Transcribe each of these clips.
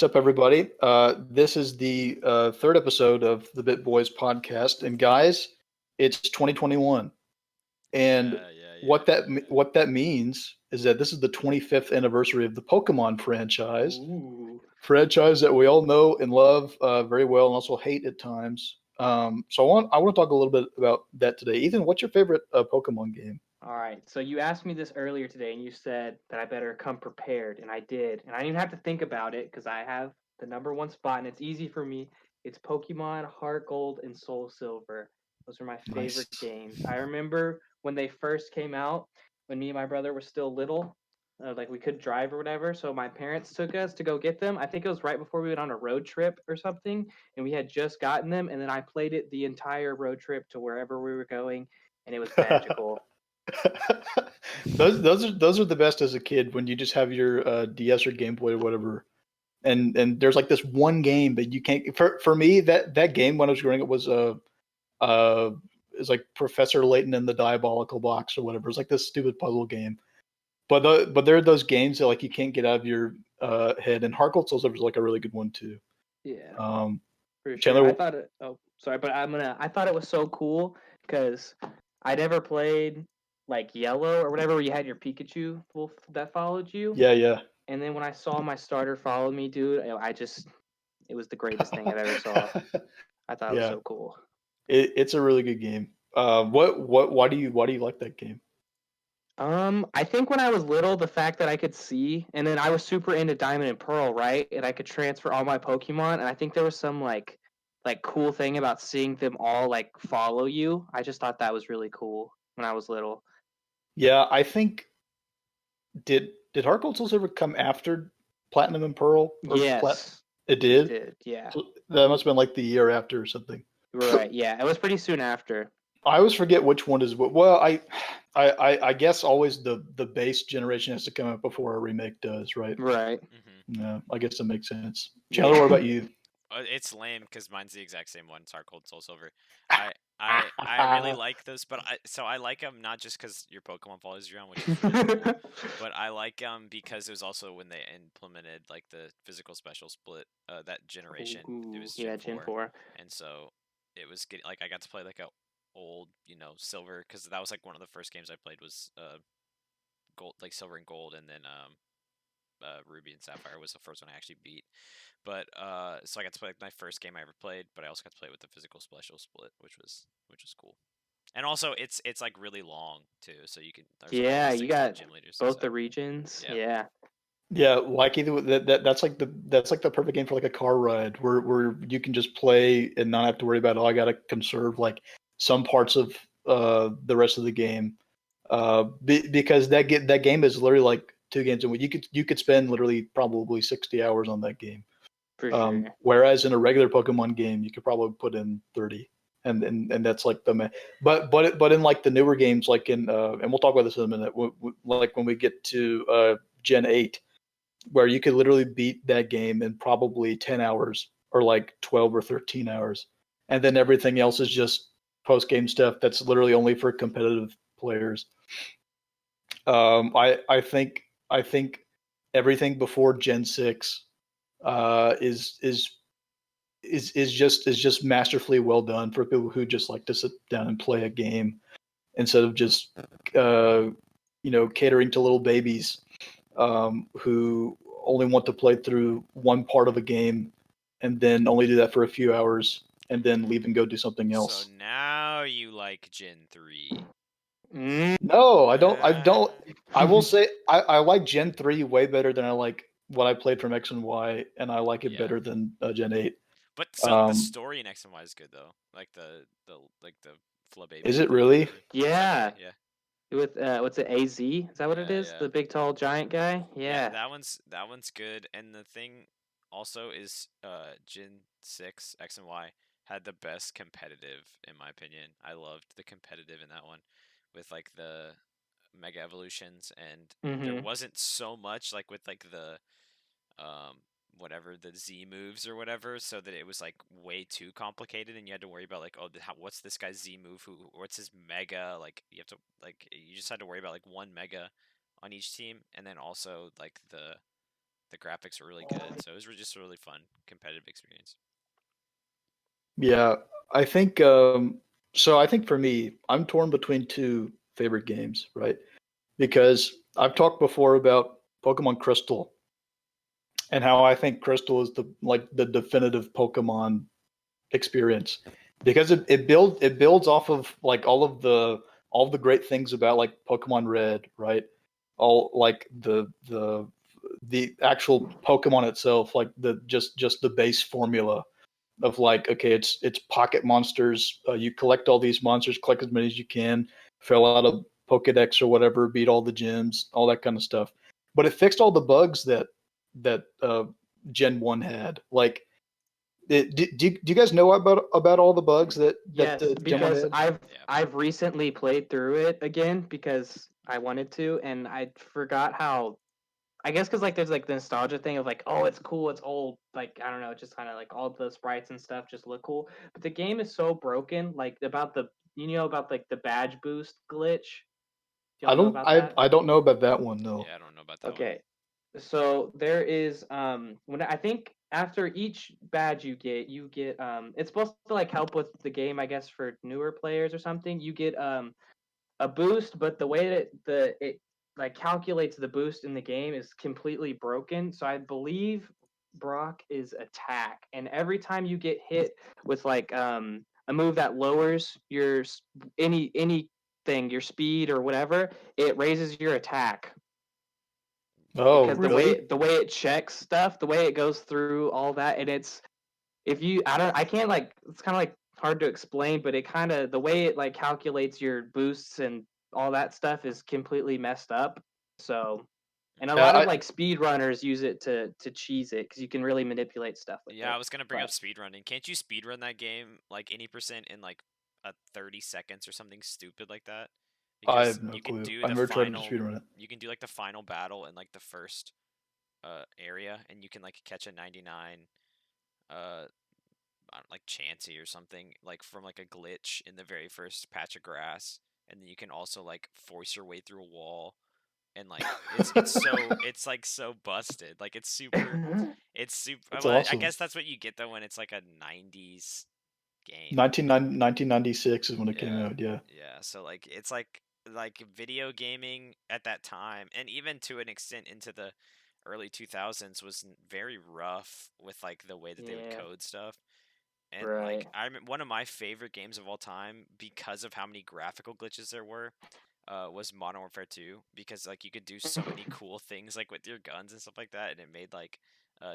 What's up, everybody? This is the third episode of the BitBoys podcast, and guys, it's 2021, and Yeah. what that means is that this is the 25th anniversary of the Pokemon Ooh. franchise that we all know and love very well, and also hate at times. So I want to talk a little bit about that today. Ethan, what's your favorite Pokemon game? All right. So you asked me this earlier today, and you said that I better come prepared, and I did. And I didn't even have to think about it because I have the number one spot, and it's easy for me. It's Pokemon Heart Gold and Soul Silver. Those are my favorite Nice. games. I remember when they first came out, when me and my brother were still little, like we could drive or whatever. So my parents took us to go get them. I think it was right before we went on a road trip or something, and we had just gotten them. And then I played it the entire road trip to wherever we were going, and it was magical. Those are the best as a kid when you just have your DS or Game Boy or whatever, and there's like this one game that you can't. For me, that game when I was growing up was uh it's like Professor Layton and the Diabolical Box or whatever. It's like this stupid puzzle game. But there are those games that like you can't get out of your head, and Heart Gold Soul Silver is like a really good one too. Yeah. Um, For sure. I Chandler, thought it. Oh, sorry, but I thought it was so cool because I never played like Yellow or whatever, where you had your Pikachu wolf that followed you. yeah. And then when I saw my starter follow me, dude, I just it was the greatest thing I've ever saw. I thought it was Yeah, so cool. it's a really good game. Why do you like that game? I think when I was little, the fact that I could see, and then I was super into Diamond and Pearl, right? And I could transfer all my Pokemon, and I think there was some like cool thing about seeing them all like follow you. I just thought that was really cool when I was little. Yeah, I think did Heart Gold Soul Silver come after Platinum and Pearl or Plat? Yes, It it did. did. Yeah. So that must have been like the year after or something. Right. Yeah. It was pretty soon after. I always forget which one is what. Well, I guess always the base generation has to come out before a remake does, right? Right. Yeah, I guess that makes sense. Chandler, what Yeah. about you? It's lame because mine's the exact same one. It's Heart Cold Soul Silver. I really like those, but I like them not just because your Pokemon follows you around, which is really cool, but I like them because it was also when they implemented like the physical special split that generation. It Ooh, was yeah, Gen Gen 4, 4. and so it was getting like I got to play like a old Silver because that was like one of the first games I played was gold, like Silver and Gold, and then Ruby and Sapphire was the first one I actually beat. But so I got to play like my first game I ever played, but I also got to play with the physical special split, which was cool. And also it's like really long too, so you can there's all Yeah, those you things in the got gym leaders and both stuff. the regions. Yeah. Yeah. Yeah, like either that's like the perfect game for like a car ride where you can just play and not have to worry about oh I gotta conserve like some parts of the rest of the game because that game is literally like two games a week. You could spend literally probably 60 hours on that game. For sure. Whereas in a regular Pokemon game, you could probably put in 30, and that's like but in like the newer games, like in and we'll talk about this in a minute. Like when we get to Gen 8, where you could literally beat that game in probably 10 hours or like 12 or 13 hours, and then everything else is just post game stuff that's literally only for competitive players. I think everything before Gen 6 is just masterfully well done for people who just like to sit down and play a game instead of just catering to little babies who only want to play through one part of a game and then only do that for a few hours and then leave and go do something So else. now you like Gen 3. Mm. No, I don't. I don't. I will say I like Gen 3 way better than I like what I played from X and Y, and I like it Yeah. better than Gen 8. But the Um, story in X and Y is good though. Like the is Baby it thing or really? whatever. Yeah. Yeah. With what's it, AZ? Is that what it Yeah, is? yeah. The big tall giant guy? Yeah, Yeah. that one's good. And the thing also is Gen 6 X and Y had the best competitive in my opinion. I loved the competitive in that one with like the mega evolutions, and there Mm-hmm. wasn't so much like with like the um whatever the Z moves or whatever, so that it was like way too complicated, and you had to worry about like what's this guy's Z move, what's his mega, like you have to like you just had to worry about like one mega on each team, and then also like the graphics were really good, so it was just a really fun competitive experience. Yeah, I think so. I think for me, I'm torn between two favorite games, right? Because I've talked before about Pokemon Crystal and how I think Crystal is the definitive Pokemon experience because it builds off of like all the great things about like Pokemon Red, right? All like the actual Pokemon itself, like the just the base formula of like, okay, it's pocket monsters. You collect all these monsters, collect as many as you can, fill out a Pokedex or whatever, beat all the gyms, all that kind of stuff. But it fixed all the bugs that Gen One had. Like, do you guys know about all the bugs that Yes, Gen One because had? Yeah. I've recently played through it again because I wanted to, and I forgot how. I guess because like there's like the nostalgia thing of like, oh, it's cool, it's old, like I don't know, just kind of like all the sprites and stuff just look cool. But the game is so broken, like about the about like the badge boost glitch. Do y'all know about that? I don't know about that one, no. Yeah, I don't know about that one. Okay, so there is when I think after each badge you get it's supposed to like help with the game, I guess, for newer players or something. You get a boost, but the way that it like calculates the boost in the game is completely broken. So I believe Brock is attack, and every time you get hit with like a move that lowers your anything, your speed or whatever, it raises your attack Oh, because really? the way it checks stuff, the way it goes through all that, and it's if you I can't like it's kind of like hard to explain, but it kind of the way it like calculates your boosts and all that stuff is completely messed up. So, and a Yeah, lot of like speedrunners use it to cheese it because you can really manipulate stuff with Yeah, I it. was gonna bring up But speedrunning. Can't you speedrun that game like any percent in like a 30 seconds or something stupid like that? I Because have no you can clue. do I've the never tried to final, speedrun it. you can do like the final battle in like the first area, and you can like catch a 99 uh like Chansey or something like from like a glitch in the very first patch of grass, and then you can also like force your way through a wall, and like it's like so busted, like it's super. That's Well, I awesome. guess that's what you get though when it's like a '90s game. 1996 is when it came Yeah, out. Yeah. yeah. So like it's like video gaming at that time, and even to an extent into the early 2000s was very rough with like the way that they would yeah, code stuff. And like right. one of my favorite games of all time because of how many graphical glitches there were was Modern Warfare 2, because like you could do so many cool things like with your guns and stuff like that, and it made like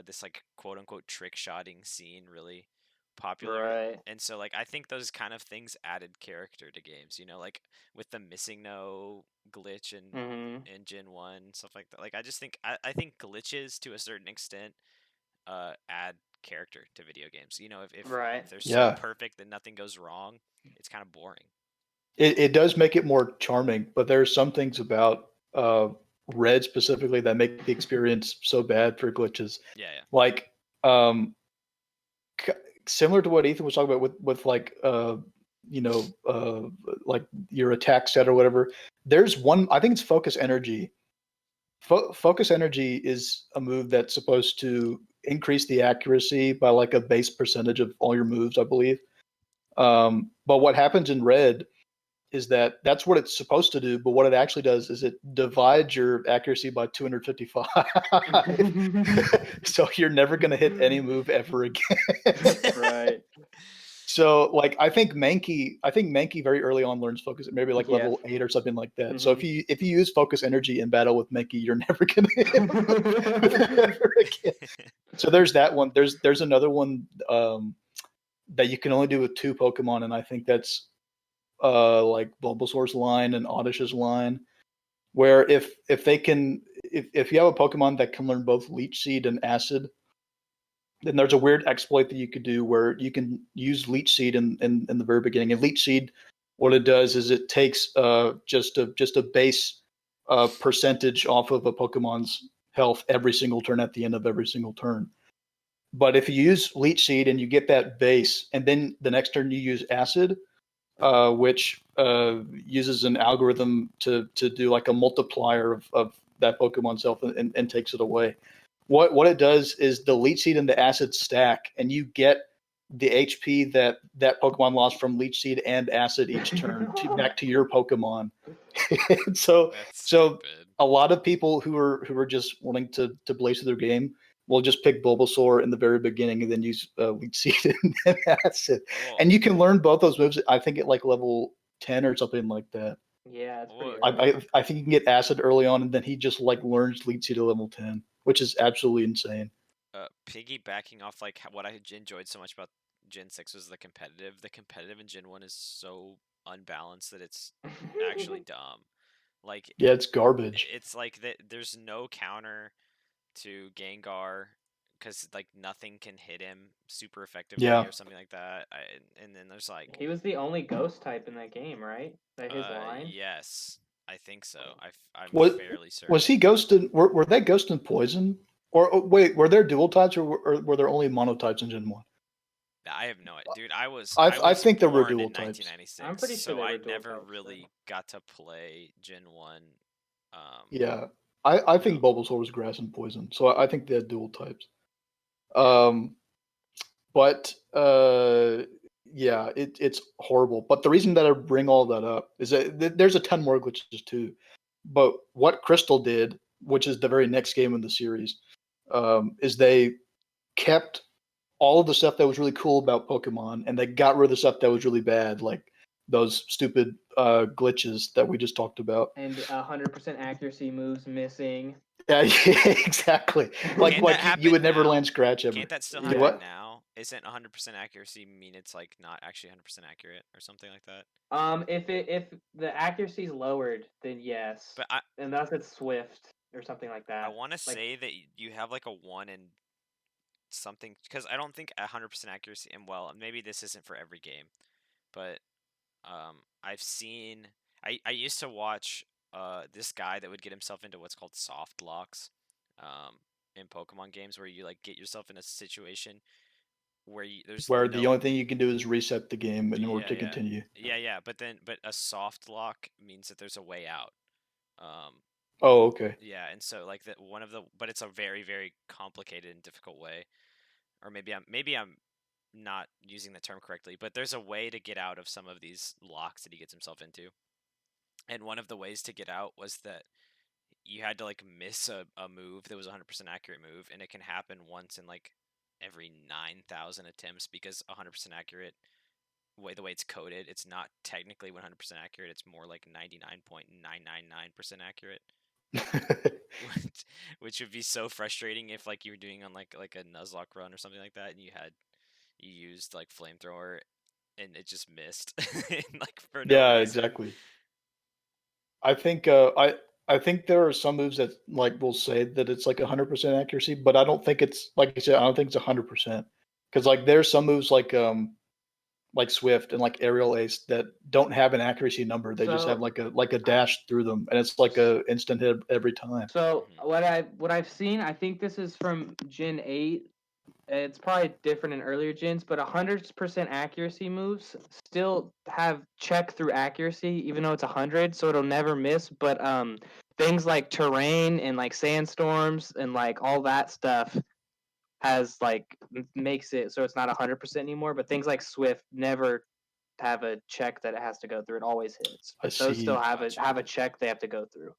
this like quote unquote trick shotting scene really popular. Right. And so like I think those kind of things added character to games, like with the missing no glitch Hmm. in Gen 1, stuff like that. Like I just think I think glitches to a certain extent add character to video games. If Right. they're so Yeah. perfect that nothing goes wrong, it's kind of boring. It does make it more charming, but there are some things about Red specifically that make the experience so bad for glitches. Yeah, yeah. Like um, c- similar to what Ethan was talking about with like you know like your attack set or whatever. There's one, I think it's focus energy. Focus energy is a move that's supposed to increase the accuracy by like a base percentage of all your moves, I believe. But what happens in red is that that's what it's supposed to do, but what it actually does is it divides your accuracy by 255. So you're never going to hit any move ever again. Right. So like I think Mankey very early on learns focus, maybe like Yes. level 8 or something like that. So Hmm. if you use focus energy in battle with Mankey, you're never gonna hit him ever again. So there's that one. There's another one that you can only do with two Pokemon, and I think that's like Bulbasaur's line and Oddish's line, where if they can if you have a Pokemon that can learn both Leech Seed and Acid, then there's a weird exploit that you could do where you can use Leech Seed in the very beginning. And Leech Seed, what it does is it takes just a base percentage off of a Pokemon's health every single turn at the end of every single turn. But if you use Leech Seed and you get that base, and then the next turn you use Acid, which uses an algorithm to do like a multiplier of that Pokemon's health and takes it away. what it does is the leech seed and the acid stack, and you get the HP that Pokemon lost from leech seed and acid each turn back to your Pokemon. so That's so stupid. a lot of people who are just wanting to blaze through their game will just pick Bulbasaur in the very beginning and then use leech seed and acid, Well, and you can learn both those moves. I think at like level 10 or something like that. Yeah, it's pretty Well, early. I think you can get acid early on, and then he just like learns leech seed to level 10, which is absolutely insane. piggybacking off like what I enjoyed so much about Gen 6 was the competitive. The competitive in Gen 1 is so unbalanced that it's actually dumb. Like Yeah, it's garbage. it's like that there's no counter to Gengar because like nothing can hit him super effectively Yeah, or something like that. And then there's like He was the only ghost type in that game, right? That his line. yes, I think so. I'm what fairly was certain. he ghosted? Were they ghost and poison? Or wait, were there dual types, or were there only monotypes in Gen 1? I have no idea, dude. I was I think there were born dual in types. I'm 1996, pretty sure so they I were dual never types. So. really got to play Gen 1. Um, Yeah, I you know, think Bulbasaur was grass and poison, so I think they had dual types. yeah. But yeah, it's horrible. But the reason that I bring all that up is that there's a ton more glitches too. But what Crystal did, which is the very next game in the series, is they kept all of the stuff that was really cool about Pokemon, and they got rid of the stuff that was really bad, like those stupid glitches that we just talked about. And 100% accuracy moves missing. Yeah, yeah, exactly. Like Can't that you happen would never land now? scratch ever. Can't that still Do Yeah. happen what? now? Isn't 100% accuracy mean it's like not actually 100% accurate or something like that? If the accuracy is lowered, then yes, But unless it's Swift or something like I that. want to Like say that you have like a 1 in something because I don't think 100% accuracy and well, maybe this isn't for every game, but I've seen I used to watch this guy that would get himself into what's called soft locks um in Pokemon games where you like get yourself in a situation where there's Where the no only thing you can do is reset the game in order yeah, to yeah. continue. Yeah, but a soft lock means that there's a way out. Um Oh, okay. yeah, and so like that one of the but it's a very very complicated and difficult way. Or maybe I'm not using the term correctly, but there's a way to get out of some of these locks that he gets himself into. And one of the ways to get out was that you had to like miss a move that was a 100% accurate move, and it can happen once in like every 9,000 attempts because 100% accurate the way it's coded, it's not technically 100% accurate. It's more like 99.999% accurate. Which would be so frustrating if like you were doing on like a Nuzlocke run or something like that, and you used like flamethrower and it just missed like for no Yeah, reason. exactly. I think I think there are some moves that like will say that it's like 100% accuracy, but I don't think it's like I said. I don't think it's 100% because like there's some moves like Swift and like Aerial Ace that don't have an accuracy number. They just have so, like a I, dash through them, and it's like a instant hit every time. so Hmm. what I've seen, I think this is from Gen 8. It's probably different in earlier gens, but 100% accuracy moves still have check through accuracy, even though it's 100, so it'll never miss. But things like terrain and like sandstorms and like all that stuff has like makes it so it's not 100% anymore. But things like Swift never have a check that it has to go through. It always hits. I But those still see. Gotcha. have a check they have to go through,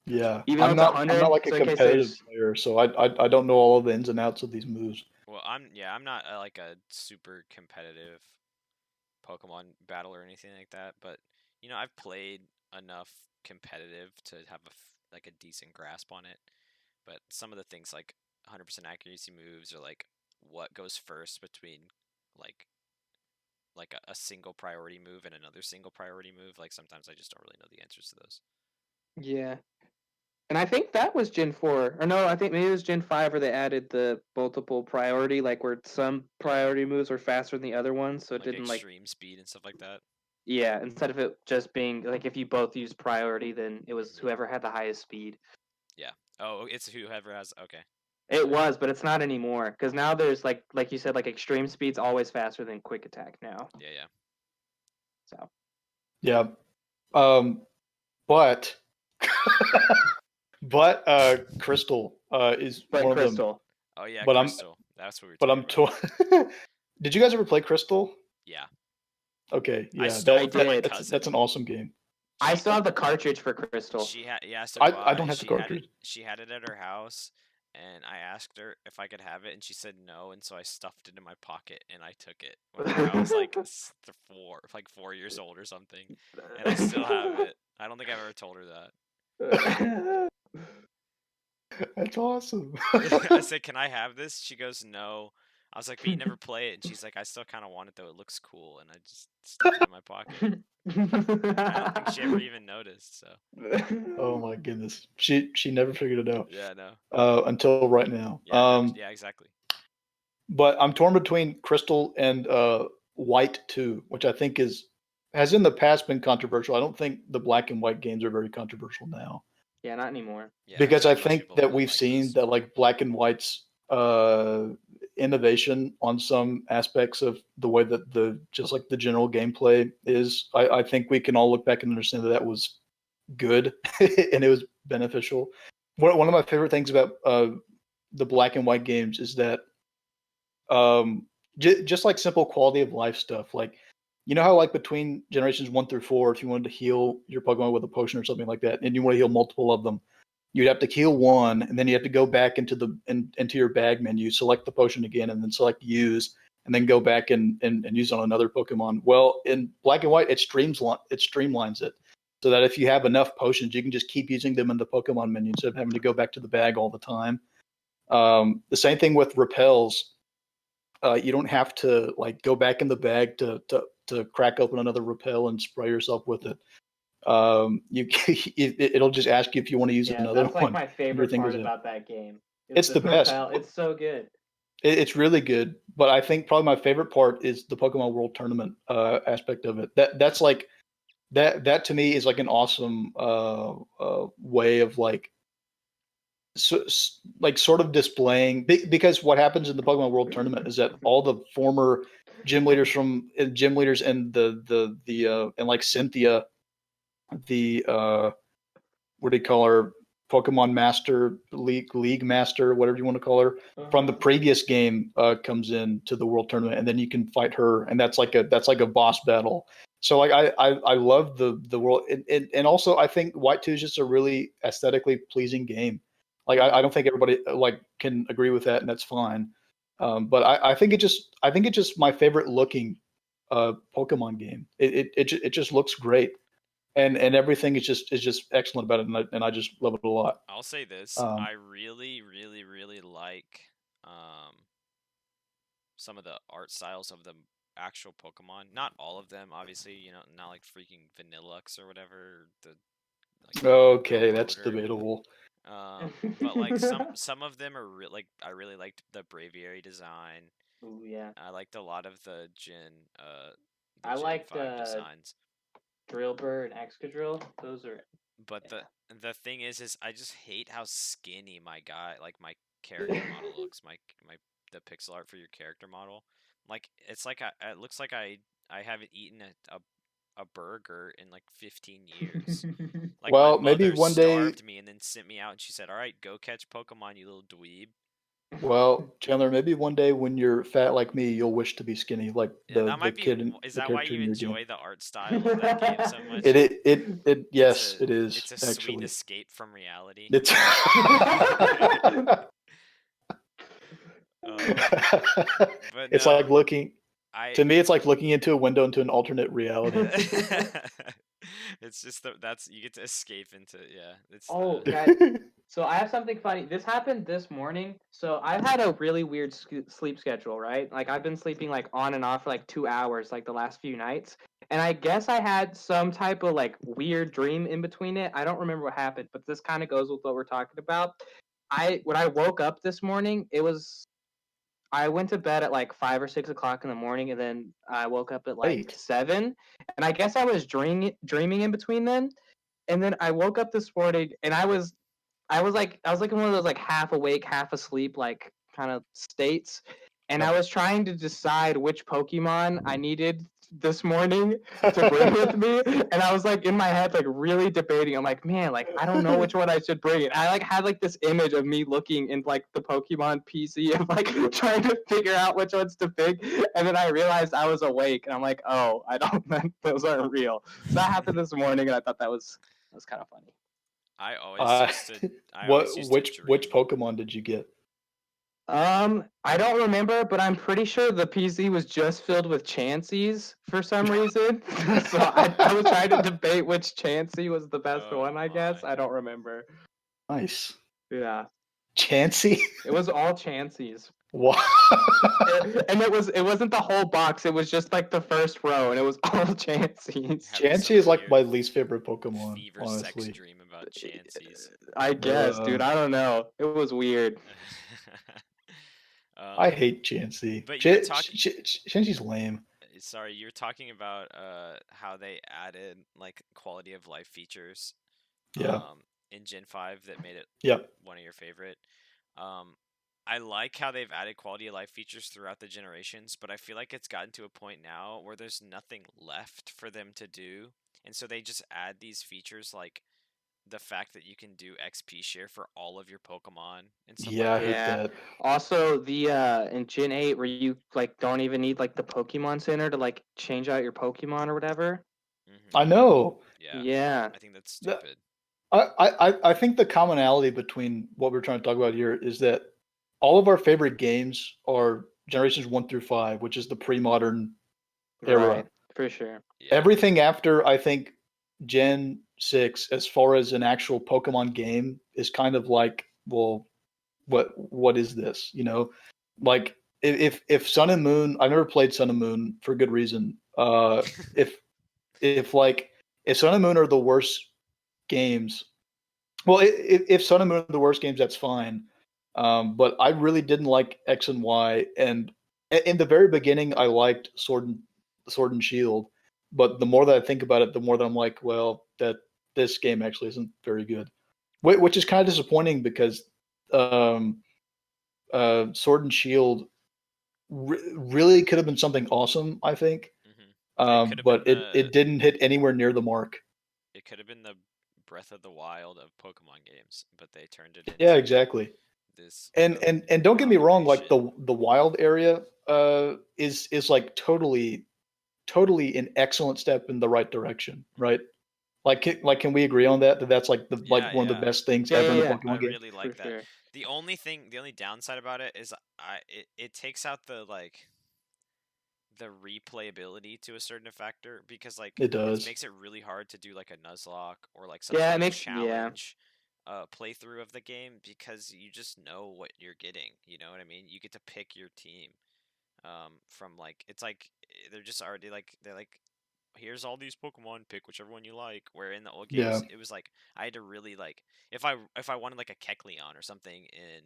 Gotcha. Yeah, even though it's I'm not 100. like a So in case competitive there's player, so I don't know all of the ins and outs of these moves. Well, I'm not like a super competitive Pokemon battle or anything like that, but I've played enough competitive to have like a decent grasp on it. But some of the things like 100% accuracy moves or like what goes first between like a single priority move and another single priority move, like sometimes I just don't really know the answers to those. yeah. And I think that was Gen 4. Or no, I think maybe it was Gen 5 where they added the multiple priority, like where some Yeah, priority moves were faster than the other ones. So it like didn't like, extreme speed and stuff like that. yeah, instead of it just being like if you both used priority, then it was Hmm. whoever had the highest speed. Yeah. Oh, it's whoever has. Okay. It was, but it's not anymore because now there's like you said, like extreme speed's always faster than quick attack now. Yeah, yeah. So Yeah, um, but but Crystal, is But one of them. Crystal. Oh yeah, But Crystal. That's what we were but talking I'm about. Did you guys ever play Crystal? Yeah, Okay, I yeah, stole I it from my did. cousin. that's an awesome game. I She still have the cartridge for Crystal. she had yeah. So do I don't I. have the cartridge. She had it at her house, and I asked her if I could have it, and she said no, and so I stuffed it in my pocket and I took it whenever I was like 4 years old or something, and I still have it. I don't think I've ever told her that. That's awesome. I said, "Can I have this?" She goes, "No." I was like, "But you never play it," and she's like, "I still kind of want it though. It looks cool," and I just stuffed it in my pocket. I don't think she ever even noticed. So Oh my goodness, she never figured it out yeah, no, until right now. yeah, no, yeah, exactly. But I'm torn between Crystal and White 2, which I think has in the past been controversial. I don't think the black and white games are very controversial now. Yeah, not anymore. Yeah, I Because I think most think people that really we've like seen those. that like black and white's innovation on some aspects of the way that the just like the general gameplay is. I think we can all look back and understand that that was good and it was beneficial. One of my favorite things about the black and white games is that just like simple quality of life stuff, like you know how like between generations 1 through 4, if you wanted to heal your Pokemon with a potion or something like that, and you want to heal multiple of them, you'd have to heal one, and then you have to go back into your bag menu, select the potion again, and then select use, and then go back and use on another Pokemon. Well, in black and white, it streamlines it so that if you have enough potions, you can just keep using them in the Pokemon menu instead of having to go back to the bag all the time. The same thing with repels. You don't have to like go back in the bag to crack open another repel and spray yourself with it. You it'll just ask you if you want to use Yeah, another that's like one. my favorite Everything part goes out. about that game. Is It's the the best. repel. It's so good. It's really good, but I think probably my favorite part is the Pokemon World Tournament aspect of it. That's like that to me is like an awesome way of like like sort of displaying because what happens in the Pokemon World Tournament is that all the former gym leaders and the and like Cynthia, the what do you call her, Pokemon Master League Master, whatever you want to call her, from the previous game comes in to the World Tournament, and then you can fight her, and that's like a boss battle. So like I love the world, and also I think White 2 is just a really aesthetically pleasing game. Like I don't think everybody like can agree with that, and that's fine. But I think it's just my favorite looking Pokemon game. It just looks great, and everything is just excellent about it, and I just love it a lot. I'll say this: Um, I really, really, really like um some of the art styles of the actual Pokemon. Not all of them, obviously. Not like freaking Vanillux or whatever. The like the okay, that's loader. debatable. But like some of them are like I really liked the Braviary design. Ooh, yeah. I liked a lot of the I Gen like 5 the designs. Drillbur and Excadrill. Those are But yeah. the thing is I just hate how skinny my character model looks. My the pixel art for your character model. Like it's like it looks like I haven't eaten a burger in like 15 years. Like my Well, maybe mother one day. starved me and then sent me out and she said, "All right, go catch Pokemon, you little dweeb." Well, Chandler, maybe one day when you're fat like me, you'll wish to be skinny like Yeah, that might be. Is the that why character you in your game. enjoy the art style of that game so much? It It's yes, a it is it's a sweet actually. escape from reality. It's Um, but it's like no, looking I. to me. It's like looking into a window into an alternate reality. It's just that's you get to escape into yeah. It's Oh, the guys. So I have something funny. This happened this morning. So I've had a really weird sleep schedule, right? Like I've been sleeping like on and off for like 2 hours, like the last few nights. And I guess I had some type of like weird dream in between it. I don't remember what happened, but this kind of goes with what we're talking about. When I woke up this morning, I went to bed at like 5 or 6 o'clock in the morning, and then I woke up at like Late. 7. And I guess I was dreaming in between then. And then I woke up this morning, and I was like in one of those like half awake, half asleep like kind of states, and I Yep. was trying to decide which Pokemon I needed this morning to bring with me, and I was like in my head like really debating. I'm like, man, like I don't know which one I should bring. And I like had like this image of me looking in like the Pokemon PC and like trying to figure out which ones to pick, and then I realized I was awake, and I'm like, oh, I don't, those aren't real. So that happened this morning, and I thought that was kind of funny. I always used to. I always used to which dream. Pokemon did you get? I don't remember, but I'm pretty sure the PC was just filled with Chanseys for some reason. So I was trying to debate which Chansey was the best Oh one, I guess. my. I don't remember. Nice. Yeah. Chansey? It was all Chanseys. What? And it wasn't the whole box, it was just like the first row, and it was all Chanseys. Having some Chansey is like weird my least favorite Pokemon, fever sex honestly. dream about Chanseys. I guess, dude. I don't know. It was weird. I hate Chansey. But you were talking. Chansey's lame. Sorry, you were talking about how they added like quality of life features Yeah. in Gen 5 that made it Yep. one of your favorite. I like how they've added quality of life features throughout the generations, but I feel like it's gotten to a point now where there's nothing left for them to do, and so they just add these features like the fact that you can do XP share for all of your Pokemon and stuff Yeah, I like hate that. that. Also, the in Gen 8 where you like don't even need like the Pokemon Center to like change out your Pokemon or whatever. I know. Yeah. Yeah. I think that's stupid. I think the commonality between what we're trying to talk about here is that all of our favorite games are generations 1 through 5, which is the pre-modern era. Right. For sure. Yeah. Everything after, I think, Gen 6, as far as an actual Pokemon game, is kind of like, well, what is this? You know, like if Sun and Moon, I've never played Sun and Moon for good reason. If if Sun and Moon are the worst games, well, if Sun and Moon are the worst games, that's fine. But I really didn't like X and Y, and in the very beginning, I liked Sword and Shield. But the more that I think about it, the more that I'm like, well, that this game actually isn't very good, which is kind of disappointing because um, Sword and Shield really could have been something awesome, I think. But it didn't hit anywhere near the mark. It could have been the Breath of the Wild of Pokemon games, but they turned it into Yeah, exactly. this. And don't get me wrong, like the wild area is like totally an excellent step in the right direction, right? Like can we agree on that that's like the like one of the best things ever in a Pokemon game? I really like that. Sure. The only downside about it is it takes out the like the replayability to a certain factor because like it does. It makes it really hard to do like a Nuzlocke or like some sort of challenge playthrough of the game because you just know what you're getting. You know what I mean? You get to pick your team from like it's like they're just already like they're like here's all these Pokemon, pick whichever one you like. Where in the old games, it was like I had to really like if I wanted like a Kecleon or something in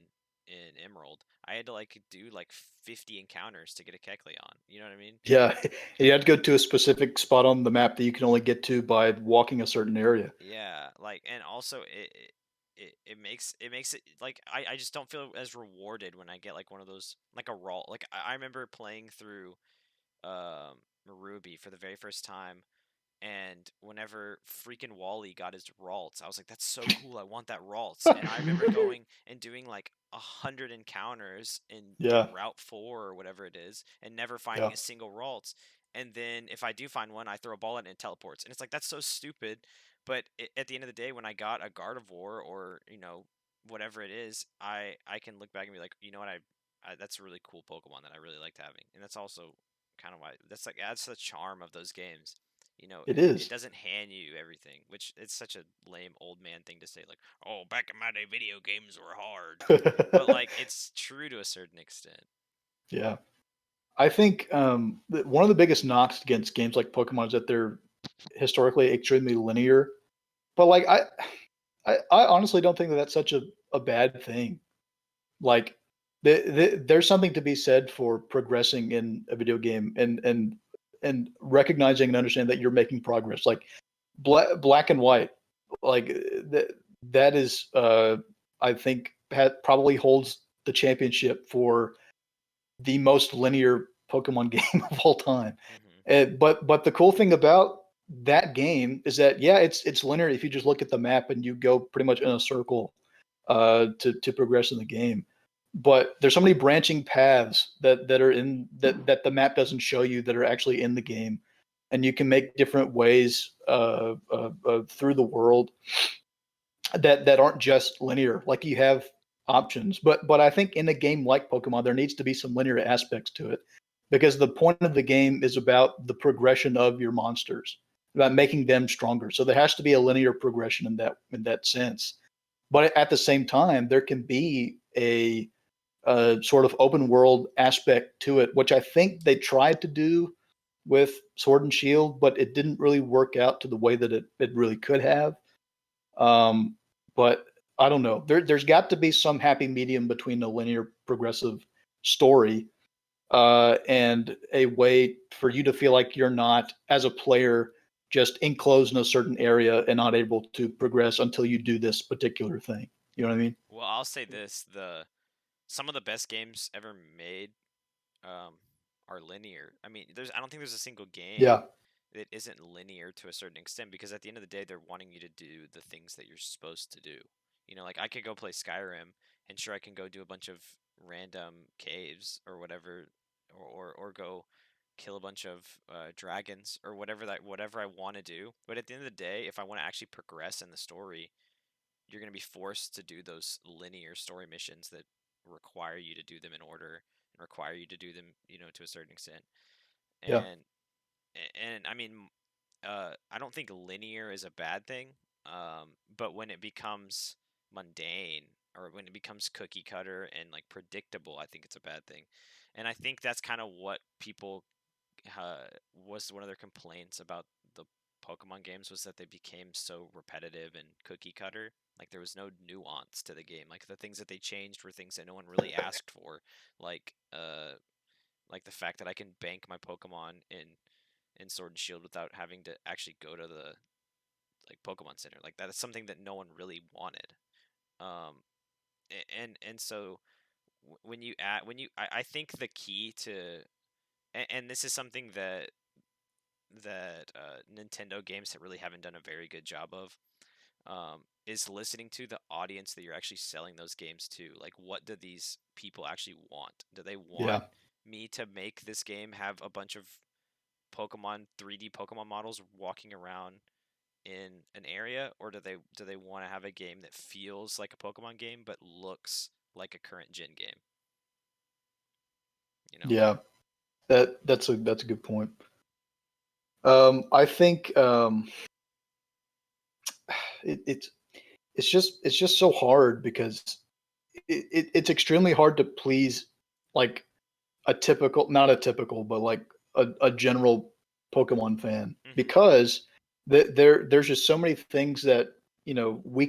Emerald, I had to like do like 50 encounters to get a Kecleon. You know what I mean? Yeah, you had to go to a specific spot on the map that you can only get to by walking a certain area. Yeah, like and also it makes it like I just don't feel as rewarded when I get like one of those like a raw like I remember playing through Ruby for the very first time, and whenever freaking Wally got his Ralts, I was like, that's so cool, I want that Ralts. And I remember going and doing like 100 encounters in Route 4 or whatever it is, and never finding a single Ralts. And then if I do find one, I throw a ball at it and it teleports. And it's like, that's so stupid. But at the end of the day, when I got a Gardevoir or, you know, whatever it is, I can look back and be like, you know what, that's a really cool Pokemon that I really liked having. And that's also kind of why that's like adds to the charm of those games. You know, it doesn't hand you everything, which it's such a lame old man thing to say, like, oh, back in my day, video games were hard. But, like, it's true to a certain extent. Yeah. I think one of the biggest knocks against games like Pokemon is that they're historically extremely linear. But, like, I honestly don't think that that's such a bad thing. Like, there's something to be said for progressing in a video game and recognizing and understanding that you're making progress. Like black and white, like that is I think probably holds the championship for the most linear Pokemon game of all time. But the cool thing about that game is that yeah, it's linear if you just look at the map and you go pretty much in a circle to progress in the game. But there's so many branching paths that are in that the map doesn't show you that are actually in the game, and you can make different ways through the world that aren't just linear. Like you have options, but I think in a game like Pokemon, there needs to be some linear aspects to it because the point of the game is about the progression of your monsters, about making them stronger. So there has to be a linear progression in that sense. But at the same time, there can be a sort of open world aspect to it, which I think they tried to do with Sword and Shield, but it didn't really work out to the way that it really could have. Um, but I don't know. There's got to be some happy medium between a linear progressive story and a way for you to feel like you're not, as a player, just enclosed in a certain area and not able to progress until you do this particular thing. You know what I mean? Well, I'll say this: some of the best games ever made um, are linear. I mean, I don't think there's a single game Yeah. that isn't linear to a certain extent because at the end of the day, they're wanting you to do the things that you're supposed to do. You know, like I could go play Skyrim, and sure, I can go do a bunch of random caves or whatever, or go kill a bunch of dragons or whatever I want to do. But at the end of the day, if I want to actually progress in the story, you're going to be forced to do those linear story missions that require you to do them in order and require you to do them, to a certain extent. Yeah. And I mean, I don't think linear is a bad thing, but when it becomes mundane or when it becomes cookie cutter and like predictable, I think it's a bad thing. And I think that's kind of what people was one of their complaints about the Pokemon games was that they became so repetitive and cookie cutter. Like there was no nuance to the game. Like the things that they changed were things that no one really asked for. Like like the fact that I can bank my Pokemon in Sword and Shield without having to actually go to the like Pokemon Center. Like that is something that no one really wanted. Um, and so I think the key to and this is something that Nintendo games that really haven't done a very good job of is listening to the audience that you're actually selling those games to. Like, what do these people actually want? Do they want Yeah. me to make this game have a bunch of Pokemon 3D Pokemon models walking around in an area, or do they want to have a game that feels like a Pokemon game but looks like a current gen game? You know? Yeah. That's a good point. I think it it's just so hard because it's extremely hard to please like a typical, not a typical, but like a general Pokemon fan Hmm. because there's just so many things that we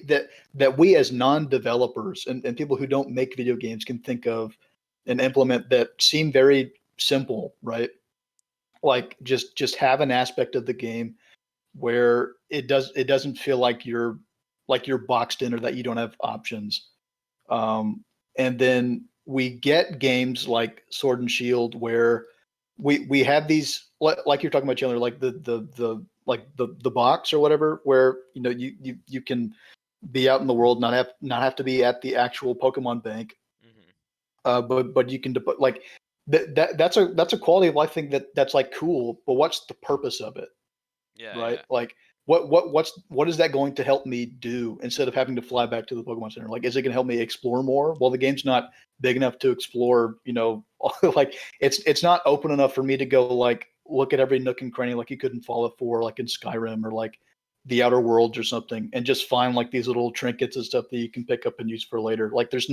that we as non-developers and people who don't make video games can think of and implement that seem very simple, right? Like just have an aspect of the game where it doesn't feel like you're boxed in or that you don't have options. And then we get games like Sword and Shield where we have these like you're talking about Chandler, like the like the box or whatever, where you can be out in the world, not have to be at the actual Pokemon bank, Hmm. but you can like that's a quality of life thing that's like cool, but what's the purpose of it? Yeah, Right? yeah. Like, what is that going to help me do instead of having to fly back to the Pokemon Center? Like, is it going to help me explore more? Well, the game's not big enough to explore. Like it's not open enough for me to go like look at every nook and cranny like you could in Fallout 4, like in Skyrim or like the Outer Worlds or something, and just find like these little trinkets and stuff that you can pick up and use for later. Like, there's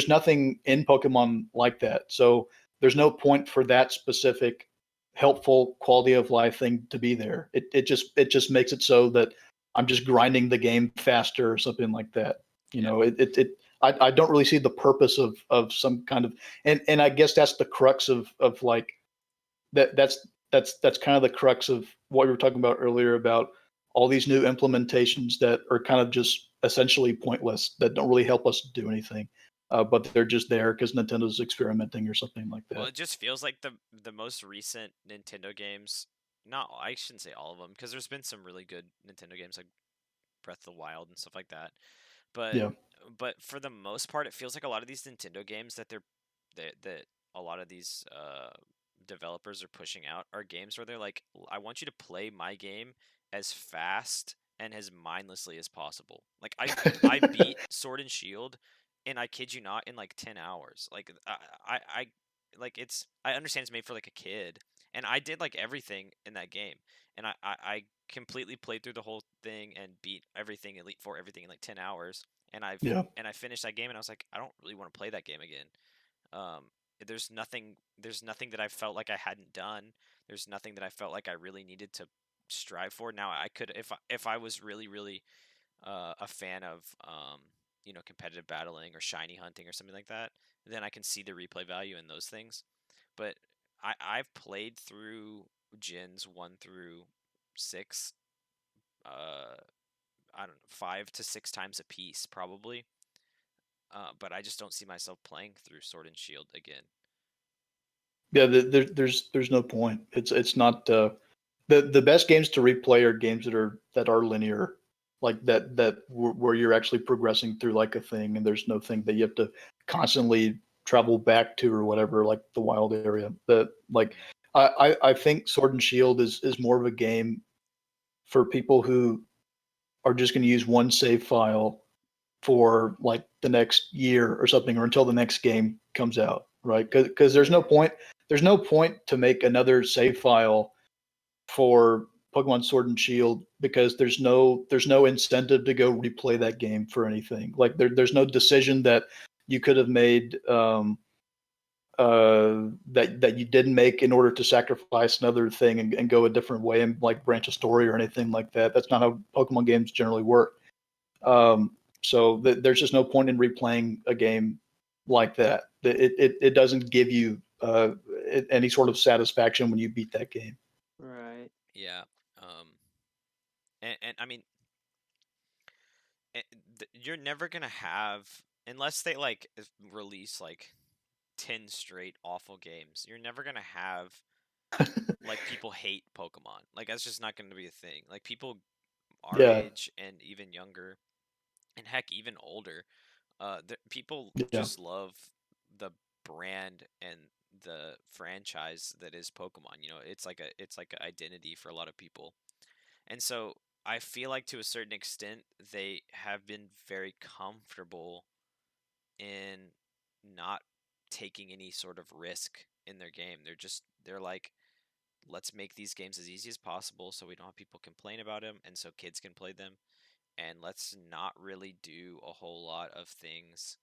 nothing in Pokemon like that. So there's no point for that specific helpful quality of life thing to be there. It just makes it so that I'm just grinding the game faster or something like that. Yeah. I don't really see the purpose of some kind of and I guess that's the crux of like that's kind of the crux of what we were talking about earlier about all these new implementations that are kind of just essentially pointless that don't really help us do anything. but they're just there because Nintendo's experimenting or something like Well, that. it just feels like the most recent Nintendo games. Not, I shouldn't say all of them, because there's been some really good Nintendo games like Breath of the Wild and stuff like that. But Yeah, for the most part, it feels like a lot of these Nintendo games that a lot of these developers are pushing out are games where they're like, I want you to play my game as fast and as mindlessly as possible. Like I beat Sword and Shield, and I kid you not, in like 10 hours. Like I like it's I understand it's made for like a kid, and I did like everything in that game, and I completely played through the whole thing and beat everything Elite Four everything in like 10 hours, and yeah, I finished that game, and I was like, I don't really want to play that game again. Um, there's nothing that I felt like I hadn't done. There's nothing that I felt like I really needed to strive for. Now I could, if I was really a fan of competitive battling or shiny hunting or something like that, then I can see the replay value in those things. But I've played through gens 1 through 6, uh, I don't know, 5 to 6 times a piece probably. But I just don't see myself playing through Sword and Shield again. yeah. There's no point. It's not the best games to replay are games that are linear, like where you're actually progressing through like a thing, and there's no thing that you have to constantly travel back to or whatever, like the wild area. That like Mm-hmm. I think Sword and Shield is more of a game for people who are just going to use one save file for like the next year or something, or until the next game comes out, right? Because Yeah. there's no point to make another save file for Pokemon Sword and Shield because there's no incentive to go replay that game for anything. Like there's no decision that you could have made that you didn't make in order to sacrifice another thing and go a different way and like branch a story or anything like that. That's not how Pokemon games generally work. Um, so there's just no point in replaying a game like that. It doesn't give you any sort of satisfaction when you beat that game. Right. Yeah. Um, and I mean, you're never gonna have, unless they like release like 10 straight awful games. You're never gonna have like people hate Pokemon. Like that's just not gonna be a thing. Like people our Yeah, age and even younger, and heck, even older, people yeah, just love the brand and the franchise that is Pokemon. It's like an identity for a lot of people. And so I feel like to a certain extent they have been very comfortable in not taking any sort of risk in their game. They're like, let's make these games as easy as possible so we don't have people complain about them and so kids can play them, and let's not really do a whole lot of things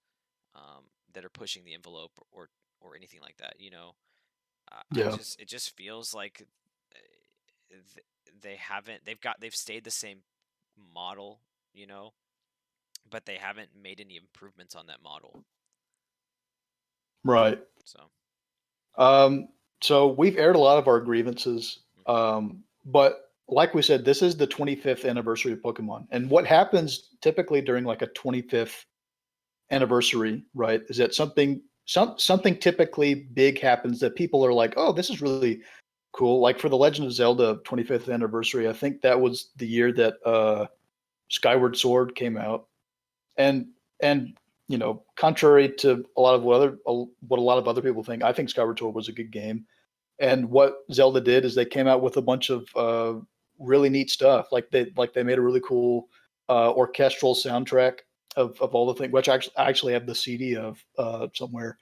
that are pushing the envelope or anything like that. I yeah. just, it just feels like they haven't they've stayed the same model, you know, but they haven't made any improvements on that model. Right. So, Um, so we've aired a lot of our grievances, mhm. but like we said, this is the 25th anniversary of Pokemon, and what happens typically during like a 25th anniversary, right, is that something typically big happens that people are like, oh, this is really cool. Like for the Legend of Zelda 25th anniversary, I think that was the year that Skyward Sword came out, and and contrary to a lot of what a lot of other people think, I think Skyward Sword was a good game. And what Zelda did is they came out with a bunch of really neat stuff. Like they made a really cool orchestral soundtrack of all the things, which I actually have the CD of somewhere.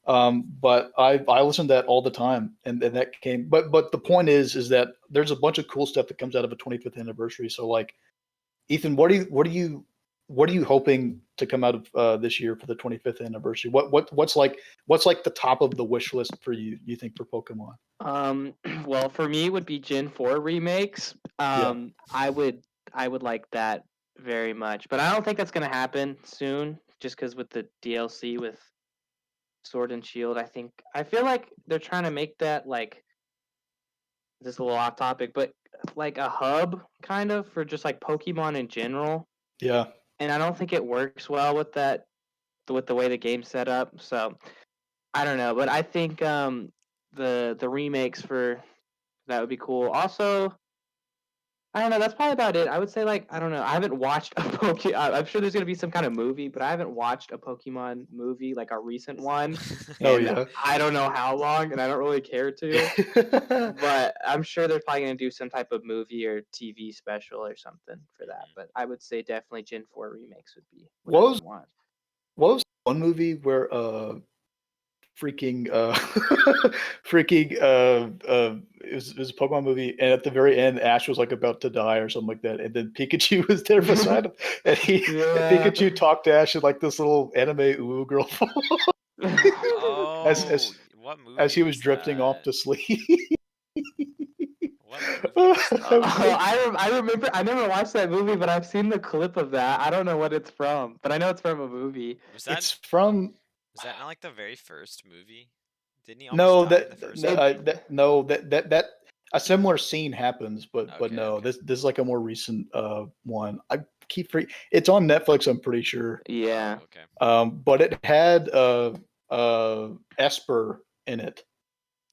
But I listen to that all the time, and that came. But the point is that there's a bunch of cool stuff that comes out of a 25th anniversary. So like Ethan, what are you hoping to come out of this year for the 25th anniversary? What's like the top of the wish list for you? You think for Pokemon? Well, for me, it would be Gen 4 remakes. Yeah, I would like that very much, but I don't think that's gonna happen soon. Just because with the DLC with Sword and Shield, I feel like they're trying to make that like this is a little off topic, but like a hub kind of for just like Pokemon in general. yeah, And I don't think it works well with that with the way the game's set up. So I don't know, but I think the remakes for that would be cool. Also, I don't know. That's probably about it. I would say I don't know. I haven't watched a Pokemon. I'm sure there's gonna be some kind of movie, but I haven't watched a Pokemon movie like a recent one, Oh and yeah. I don't know how long, and I don't really care to. But I'm sure they're probably gonna do some type of movie or TV special or something for that. But I would say definitely Gen 4 remakes would be what I what would was want. what was one movie where freaking it was a Pokemon movie, and at the very end Ash was like about to die or something like that, and then Pikachu was there beside him, and Yeah. Pikachu talked to Ash in like this little anime ooh girl as Oh, what as movie he was was drifting off that? to sleep. What movie was That was that? so I remember. I never watched that movie, but I've seen the clip of that. I don't know what it's from, but I know it's from a movie. Was it's from that not like the very first movie? Didn't he almost no die in the first It movie? no that a similar scene happens, but Okay, no, okay. this is like a more recent one. I keep it's on Netflix, I'm pretty sure. yeah. Oh, okay. But it had Esper in it.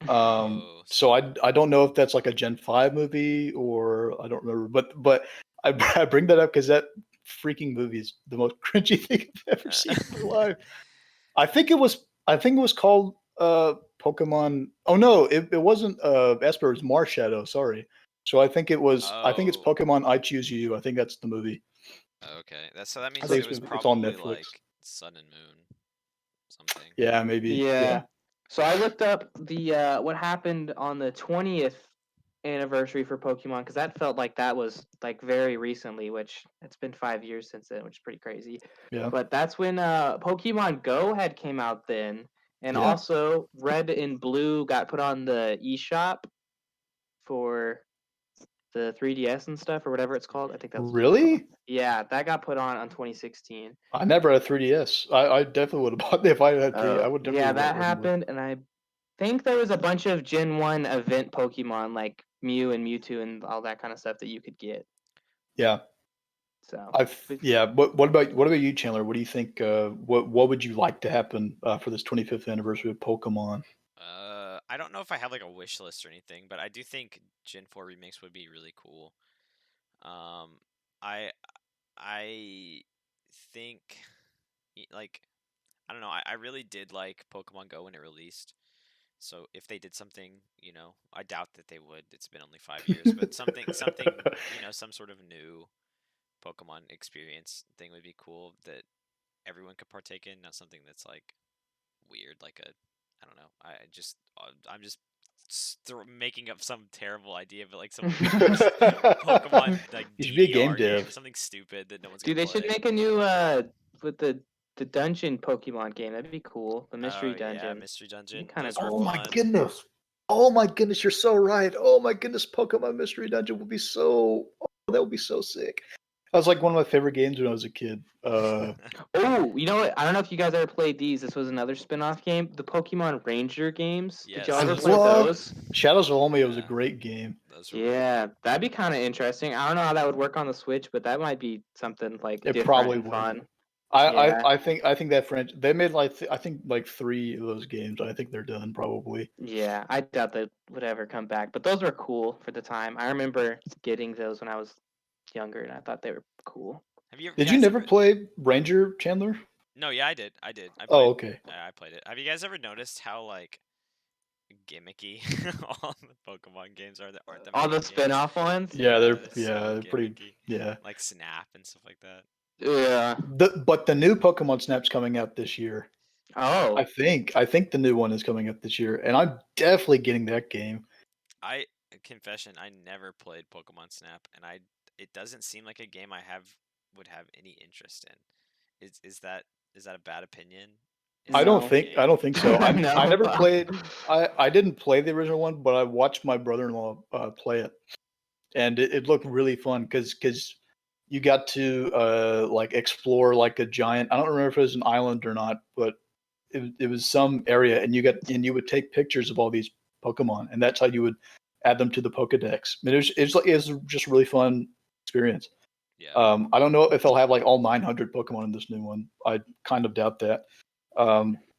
Oh, So so I don't know if that's like a Gen 5 movie or I don't remember, but I bring that up because that freaking movie is the most cringy thing I've ever seen in my life. I think it was called Pokemon. Oh no, it wasn't Esper, it was Marshadow, sorry. So I think it's Oh, Pokemon I Choose You. I think that's the movie. okay. So that I means think it was it's on probably Netflix. like Sun and Moon something. Yeah, maybe. Yeah. Yeah. So I looked up the what happened on the 20th anniversary for Pokemon because that felt like that was like very recently, which it's been 5 years since then, which is pretty crazy. Yeah. But that's when Pokemon Go had came out then, and Yeah. also Red and Blue got put on the eShop for the 3DS and stuff or whatever it's called. I think that's what it's called. Really? Yeah, that got put on 2016. I never had a 3DS. I definitely would have bought it if I had three. I Oh, would definitely yeah, have bought that Red and Blue. happened, and I think there was a bunch of Gen 1 event Pokemon like Mew and Mewtwo and all that kind of stuff that you could get. Yeah. So, but Yeah. What about you, Chandler? What do you think? What would you like to happen for this 25th anniversary of Pokemon? I don't know if I have like a wish list or anything, but I do think Gen 4 remakes would be really cool. Um, I I think like I don't know. I really did like Pokemon Go when it released. So if they did something, I doubt that they would. It's been only 5 years, but something, some sort of new Pokemon experience thing would be cool that everyone could partake in. Not something that's like weird, like I don't know. I'm just making up some terrible idea, but like some weird Pokemon like You should be a game VR game, dev. something stupid that no one's gonna dude, they should play. make a new with the dungeon Pokemon game. That'd be cool. The Oh mystery yeah, dungeon. Mystery It'd be Dungeon. kind of Those were Oh cool. my fun. goodness. Oh my goodness, you're so right. Oh my goodness, Pokemon Mystery Dungeon would be so that would be so sick. That was like one of my favorite games when I was a kid. Oh, you know what? I don't know if you guys ever played these. This was another spin-off game, the Pokemon Ranger games. Did y'all Yes, I ever those were play loved those? fun. Shadows of Olmia was a Yeah, great game. those were really Yeah, fun. that'd be kind of interesting. I don't know how that would work on the Switch, but that might be something like It different probably and would. fun. Yeah, I think that French they made like I think like three of those games. I think they're done probably. yeah. I doubt they would ever come back, but those were cool for the time. I remember getting those when I was younger, and I thought they were cool. Have you Did you guys never ever? play Ranger, Chandler? No, yeah, I did. I did. Oh, okay. I played it. Have you guys ever noticed how like gimmicky all the Pokemon games are that aren't the All main the games? spin-off ones. Yeah, Yeah, they're so they're pretty gimmicky. yeah. Like Snap and stuff like that. Yeah. But the new Pokemon Snap's coming out this year. Oh, I think the new one is coming up this year, and I'm definitely getting that game. I confession, I never played Pokemon Snap, and it doesn't seem like a game would have any interest in. Is that a bad opinion? Is it a no. good game? I don't think so. I No. never played. I didn't play the original one, but I watched my brother-in-law play it, and it looked really fun because you got to like explore like a giant. I don't remember if it was an island or not, but it was some area, and you would take pictures of all these Pokemon, and that's how you would add them to the Pokedex. I mean, it was just a really fun experience. Yeah. I don't know if they'll have like all 900 Pokemon in this new one. I kind of doubt that.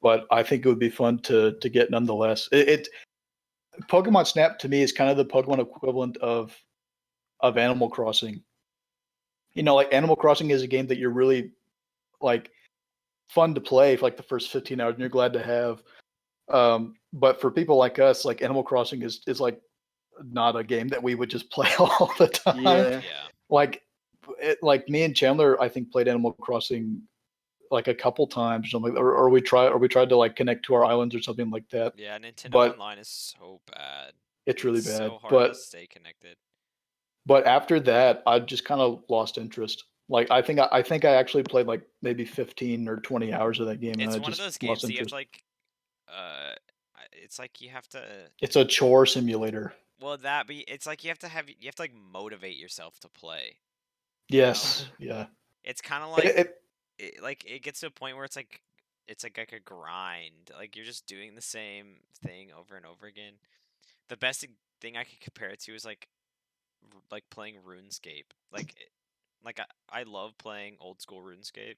But I think it would be fun to get nonetheless. Pokemon Snap to me is kind of the Pokemon equivalent of Animal Crossing. You know, like Animal Crossing is a game that you're really like fun to play for like the first 15 hours and you're glad to have. But for people like us, like Animal Crossing is like not a game that we would just play all the time. Yeah. Yeah. Like like me and Chandler, I think played Animal Crossing like a couple times, or something, or we tried to like connect to our islands or something like that. Yeah, Nintendo But Online is so bad. it's really It's bad. so hard to stay connected. But after that, I just kind of lost interest. Like I think I actually played like maybe 15 or 20 hours of that game, and It's I one of just those games lost that you have to interest. like it's like you have to It's a chore simulator. well that but it's like you have to like motivate yourself to play, you know? Yes, yeah. It's kind of It, like it, it gets to a point where it's like a grind. Like you're just doing the same thing over and over again. The best thing I could compare it to is like playing RuneScape. Like I love playing old school RuneScape,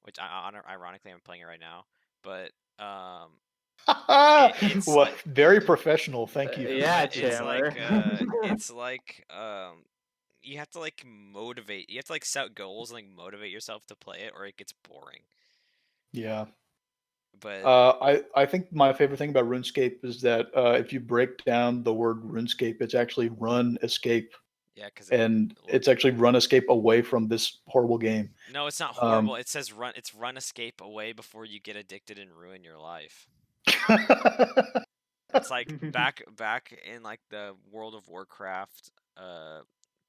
which ironically I'm playing it right now. But it's well, like very professional. Thank you. Yeah, but it's Chandler. like you have to like motivate. You have to like set goals and like motivate yourself to play it, or it gets boring. Yeah. But I think my favorite thing about RuneScape is that if you break down the word RuneScape, it's actually run escape, yeah, because and it's actually run escape away from this horrible game. no, it's not horrible. Um, It says run. It's run escape away before you get addicted and ruin your life. It's like back in like the World of Warcraft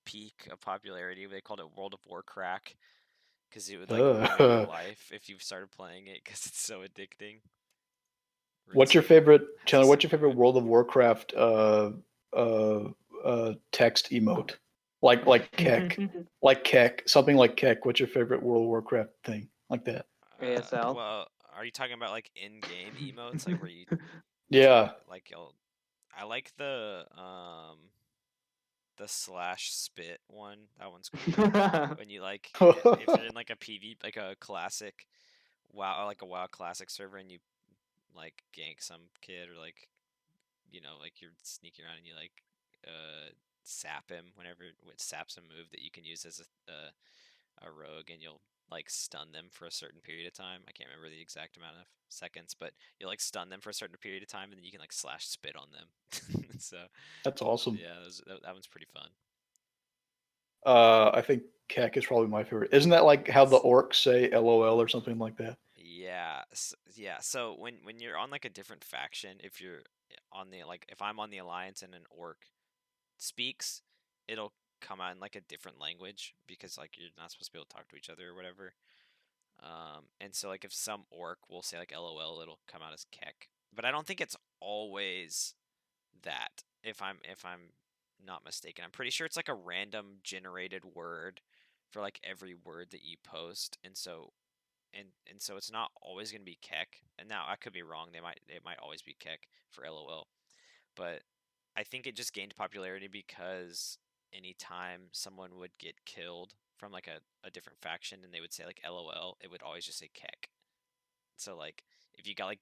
peak of popularity. They called it World of Warcrack because it would like ruin your life if you started playing it because it's so addicting. what's your RuneScape favorite, has a Chandler? What's your similar favorite vibe. World of Warcraft text emote? Like Keck, like Keck, something like Keck. What's your favorite World of Warcraft thing like that? ASL. Well, are you talking about like in-game emotes, like where you Yeah. like you'll? I like the slash spit one. That one's cool. When you like if you're in like a PV like a classic WoW like a WoW classic server and you like gank some kid or like like you're sneaking around and you like sap him whenever with sap's a move that you can use as a rogue and you'll like stun them for a certain period of time. I can't remember the exact amount of seconds, but you'll like stun them for a certain period of time and then you can like slash spit on them. So That's awesome. yeah, that one's pretty fun. I think Keck is probably my favorite. Isn't that like how the It's orcs say LOL or something like that? yeah, yeah. So when you're on like a different faction, if you're on the like if I'm on the alliance and an orc speaks, it'll come out in like a different language because like you're not supposed to be able to talk to each other or whatever. And so like if some orc will say like LOL, it'll come out as Keck. But I don't think it's always that. If I'm not mistaken, I'm pretty sure it's like a random generated word for like every word that you post, and so it's not always going to be Keck. And now I could be wrong. It might always be Keck for LOL, but I think it just gained popularity because anytime someone would get killed from like a different faction and they would say like LOL, it would always just say Keck. So like if you got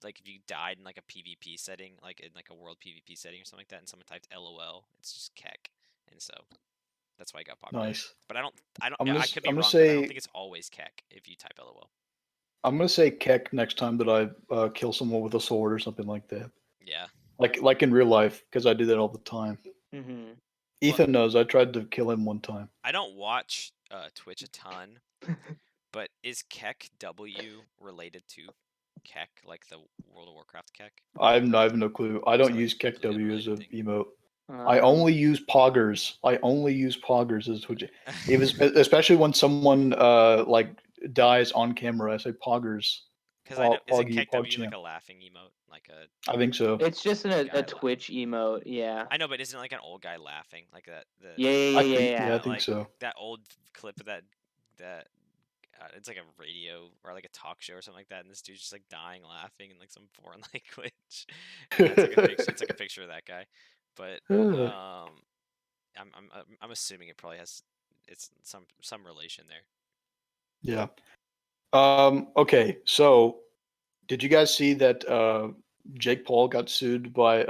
like if you died in like a PvP setting, like in like a world PvP setting or something like that, and someone typed LOL, it's just Keck, and so that's why it got popular. Nice. But I don't, I could be I'm gonna wrong, but I don't say think it's always Keck if you type LOL. Keck next time that I kill someone with a sword or something like that. Yeah. Like in real life, because I do that all the time. Hmm. Well, Ethan knows. I tried to kill him one time. I don't watch Twitch a ton, but is Keck W related to Keck, like the World of Warcraft Keck, I have no clue. I or is don't it like use a Keck completely W as unrelated a thing? emote. I Um, only use poggers. I only use poggers as Twitch. It was especially when someone like dies on camera. I say poggers. Because I know, is it Poggy, Keck W like PogChamp. a laughing emote, like a I think so. it's just old a guy Twitch emote. Yeah. I know, but isn't it like an old guy laughing, like Yeah. Yeah. Yeah. I Yeah. think like so. that old clip of that it's like a radio or like a talk show or something like that, and this dude's just like dying laughing in like some foreign language, and that's like a picture. It's like a picture of that guy, but um, I'm assuming it probably has it's some relation there. Yeah. Okay, so did you guys see that Jake Paul got sued by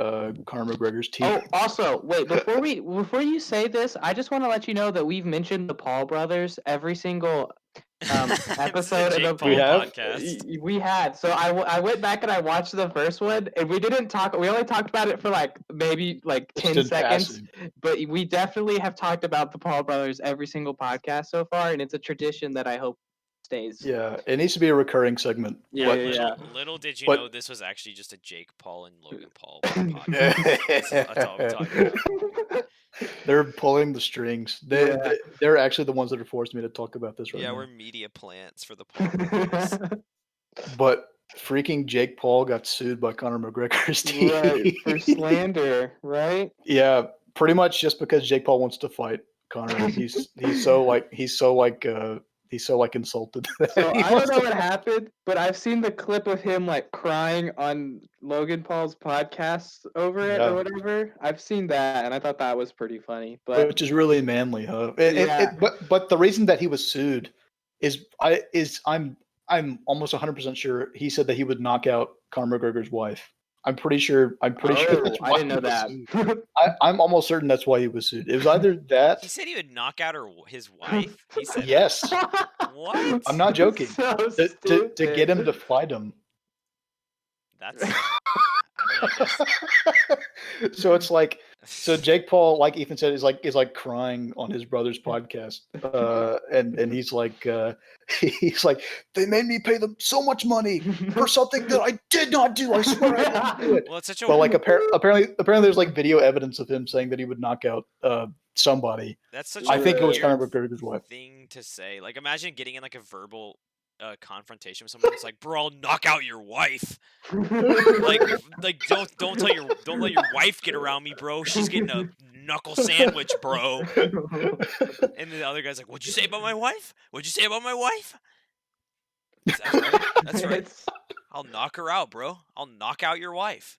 Conor McGregor's team? Oh, also, wait, before you say this, I just want to let you know that we've mentioned the Paul brothers every single This is a episode of Jake the Paul We have? podcast. we had. So I went back and I watched the first one, and we didn't talk. We only talked about it for like maybe like Just 10 in seconds, passing. but we definitely have talked about the Paul brothers every single podcast so far, and it's a tradition that I hope stays. Yeah, it needs to be a recurring segment. Yeah, but, yeah, Little did you but- know this was actually just a Jake Paul and Logan Paul podcast. That's all we're talking about. They're pulling the strings. Yeah. They're actually the ones that are forcing me to talk about this right Yeah, now. we're media plants for the Paul brothers. But freaking Jake Paul got sued by Conor McGregor's team. Right, for slander, right? Yeah, pretty much just because Jake Paul wants to fight Conor. He's so insulted. So He I don't wants know to what fight. happened, but I've seen the clip of him like crying on Logan Paul's podcast over it or Yeah. whatever. I've seen that, and I thought that was pretty funny. But Which is really manly, huh? Yeah. But the reason that he was sued is I'm almost 100% sure he said that he would knock out Conor McGregor's wife. I'm pretty sure oh, that's I why didn't he know was that. sued. I'm almost certain that's why he was sued. It was either He that. said he would knock out his wife. He said Yes, that. What? I'm not joking. So To get him to stupid. fight him. That's. I mean, I guess. So it's like Jake Paul, like Ethan said, is like crying on his brother's podcast, and he's like they made me pay them so much money for something that I did not do. I swear I didn't do it. Well, it's such a. But like apparently there's like video evidence of him saying that he would knock out somebody. That's such I a think it was weird Conor McGregor's wife. thing to say. Like, imagine getting in like a verbal confrontation with someone. It's like, bro, I'll knock out your wife. Like don't let your wife get around me, bro. She's getting a knuckle sandwich, bro. And the other guy's like, "What'd you say about my wife? What'd you say about my wife?" That's right. That's right. I'll knock her out, bro. I'll knock out your wife.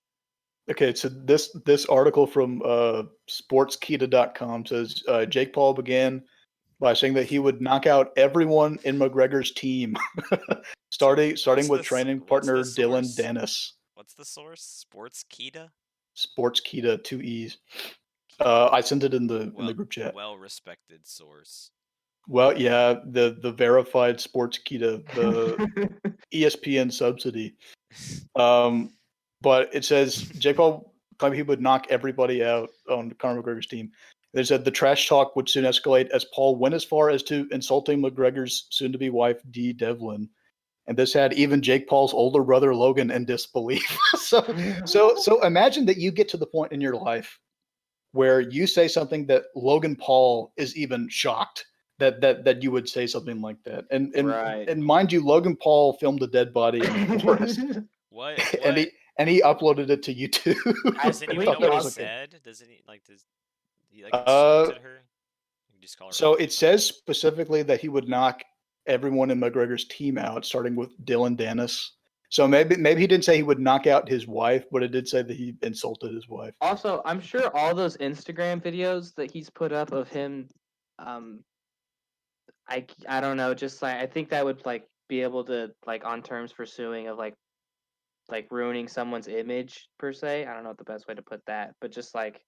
Okay, so this article from sportskita.com says Jake Paul began by saying that he would knock out everyone in McGregor's team, starting with training partner Dylan Dennis. What's the source? Sports Kita? Sportskita, 2 E's. I sent it in the group chat. Well respected source. Well, yeah, the verified Sportskita, the ESPN subsidy. But it says Jake Paul claimed he would knock everybody out on Conor McGregor's team. They said the trash talk would soon escalate as Paul went as far as to insulting McGregor's soon-to-be wife, Dee Devlin. And this had even Jake Paul's older brother, Logan, in disbelief. So imagine that you get to the point in your life where you say something that Logan Paul is even shocked that you would say something like that. Right. And mind you, Logan Paul filmed a dead body in the forest. What? and he uploaded it to YouTube. Does anyone know what he said? Does he insulted her? You just call her so ugly. it says specifically that he would knock everyone in McGregor's team out, starting with Dylan Dennis. So maybe he didn't say he would knock out his wife, but it did say that he insulted his wife. Also, I'm sure all those Instagram videos that he's put up of him, I don't know, just like I think that would like be able to like on terms for suing of like ruining someone's image per se. I don't know what the best way to put that, but just like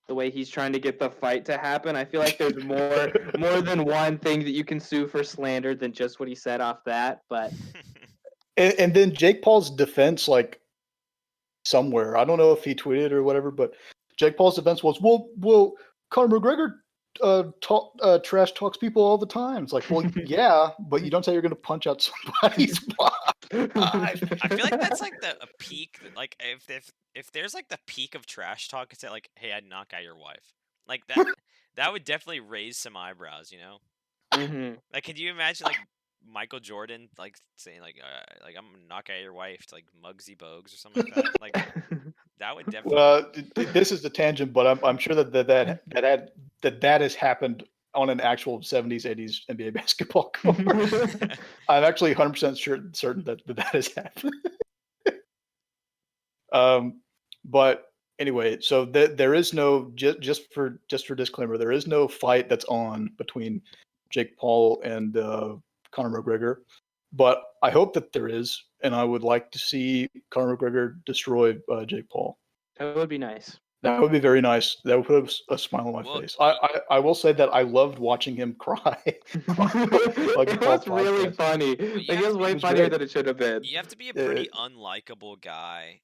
the way he's trying to get the fight to happen, I feel like there's more than one thing that you can sue for slander than just what he said off that. But and then Jake Paul's defense, like somewhere, I don't know if he tweeted or whatever, but Jake Paul's defense was, well, Conor McGregor trash talks people all the time. It's like, well, yeah, but you don't say you're going to punch out somebody's wife. I feel like that's like a peak. Like if there's like the peak of trash talk, it's like, hey, I'd knock out your wife. Like that would definitely raise some eyebrows, you know? Mm-hmm. Like, could you imagine like Michael Jordan like saying like I'm gonna knock out your wife to like Muggsy Bogues or something like that? Like that would definitely. This is the tangent, but I'm sure that has happened on an actual 70s, 80s NBA basketball court. I'm actually 100% certain that has happened. But anyway, so there is no just for disclaimer, there is no fight that's on between Jake Paul and Conor McGregor, but I hope that there is, and I would like to see Conor McGregor destroy Jake Paul. That would be nice. That would be very nice. That would put a smile on my face. I will say that I loved watching him cry. It was really funny. Like, it was way funnier than it should have been. You have to be a pretty unlikable guy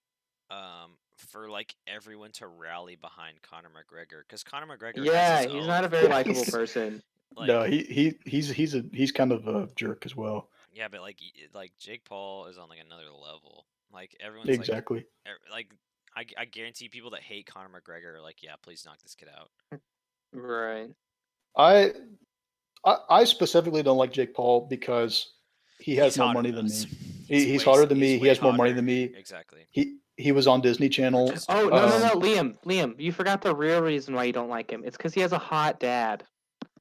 for like everyone to rally behind Conor McGregor, because Conor McGregor he's not a very likable person. Like, no, he's kind of a jerk as well. Yeah, but like Jake Paul is on like another level. Like everyone's exactly like I guarantee people that hate Conor McGregor are like, yeah, please knock this kid out. Right. I specifically don't like Jake Paul because he has more money than me. He's hotter than me. He has more money than me. Exactly. He was on Disney Channel. Oh no, Liam, you forgot the real reason why you don't like him. It's because he has a hot dad.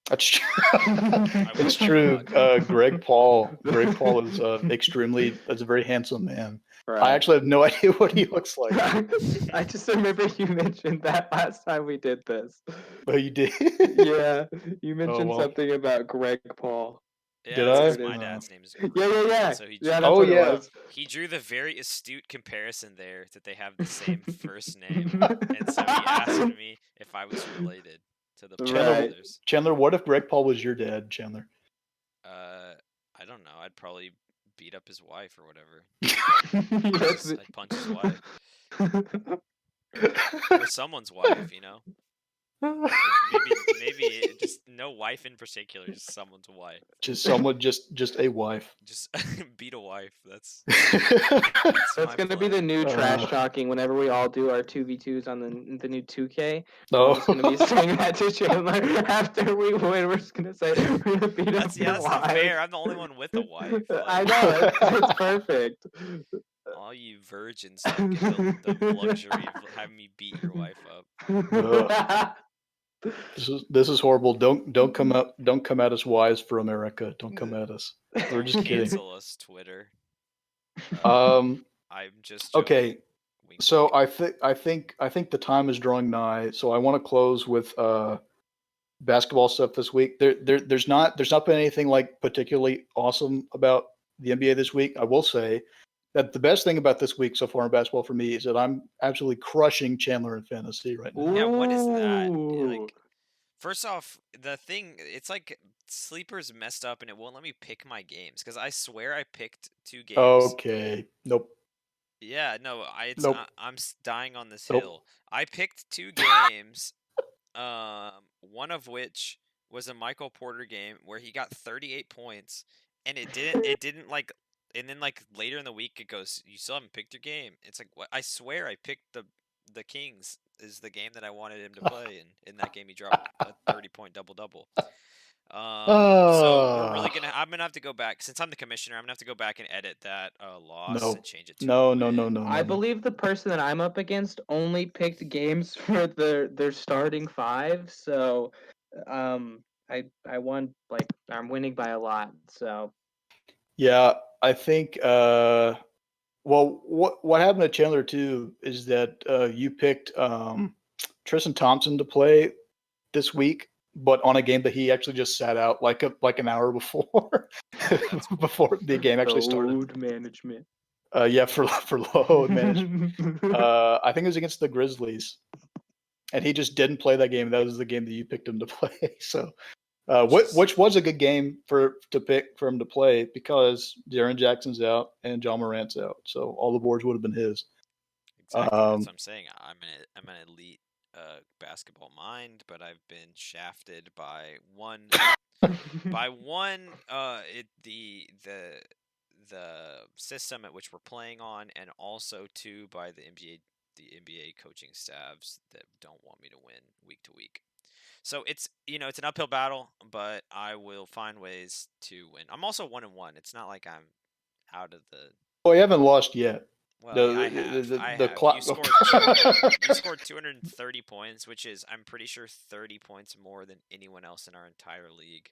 That's true. It's true. Greg Paul is is a very handsome man. Right. I actually have no idea what he looks like. I just remember you mentioned that last time we did this. Oh, you did? Yeah, you mentioned something about Greg Paul. Yeah, did I? My dad's name is Greg. Yeah. So he drew the very astute comparison there that they have the same first name, and so he asked me if I was related to the brothers. Chandler, what if Greg Paul was your dad, Chandler? I don't know. I'd probably beat up his wife or whatever. I'd punch his wife. Or someone's wife, you know? Maybe just no wife in particular, just someone's wife. Just a wife. Just beat a wife. That's gonna be the new trash talking whenever we all do our 2v2s on the new 2K. Oh. I'm just gonna be saying that to Chandler after we win. We're just gonna say we're gonna beat up your wife. That's not fair. I'm the only one with a wife. I know, it's perfect. All you virgins don't get the luxury of having me beat your wife up. This is horrible. Don't come at us, wise for America. Don't come at us. We're just kidding. Cancel us, Twitter. I'm just joking. Okay. So I think the time is drawing nigh. So I want to close with basketball stuff this week. There's not been anything like particularly awesome about the NBA this week. I will say that the best thing about this week so far in basketball for me is that I'm absolutely crushing Chandler in fantasy right now. Yeah, what is that? Like, first off, the thing, it's like Sleeper's messed up and it won't let me pick my games, because I swear I picked 2 games. Okay. Nope. Yeah, no, nope. I'm dying on this hill. I picked 2 games, one of which was a Michael Porter game where he got 38 points, and it didn't like. And then like later in the week it goes, you still haven't picked your game. It's like, what? I swear I picked the Kings is the game that I wanted him to play, and in that game he dropped a 30-point double-double. So we're really I'm gonna have to go back, since I'm the commissioner. I'm gonna have to go back and edit that loss and change it to no. I believe the person that I'm up against only picked games for their starting 5, so I won, like, I'm winning by a lot, so. Yeah, I think well, what happened to Chandler too is that you picked Tristan Thompson to play this week, but on a game that he actually just sat out like an hour before before the game actually started. Load management. Yeah, for load management. I think it was against the Grizzlies, and he just didn't play that game. That was the game that you picked him to play. So. Which was a good game to pick for him to play, because Jaren Jackson's out and John Morant's out, so all the boards would have been his. Exactly, that's what I'm saying. I'm an elite basketball mind, but I've been shafted by one the system at which we're playing on, and also 2 by the NBA coaching staffs that don't want me to win week to week. So it's an uphill battle, but I will find ways to win. I'm also 1-1. It's not like I'm out of the. Well, you haven't lost yet. Well, I have. You scored 230 points, which is, I'm pretty sure, 30 points more than anyone else in our entire league.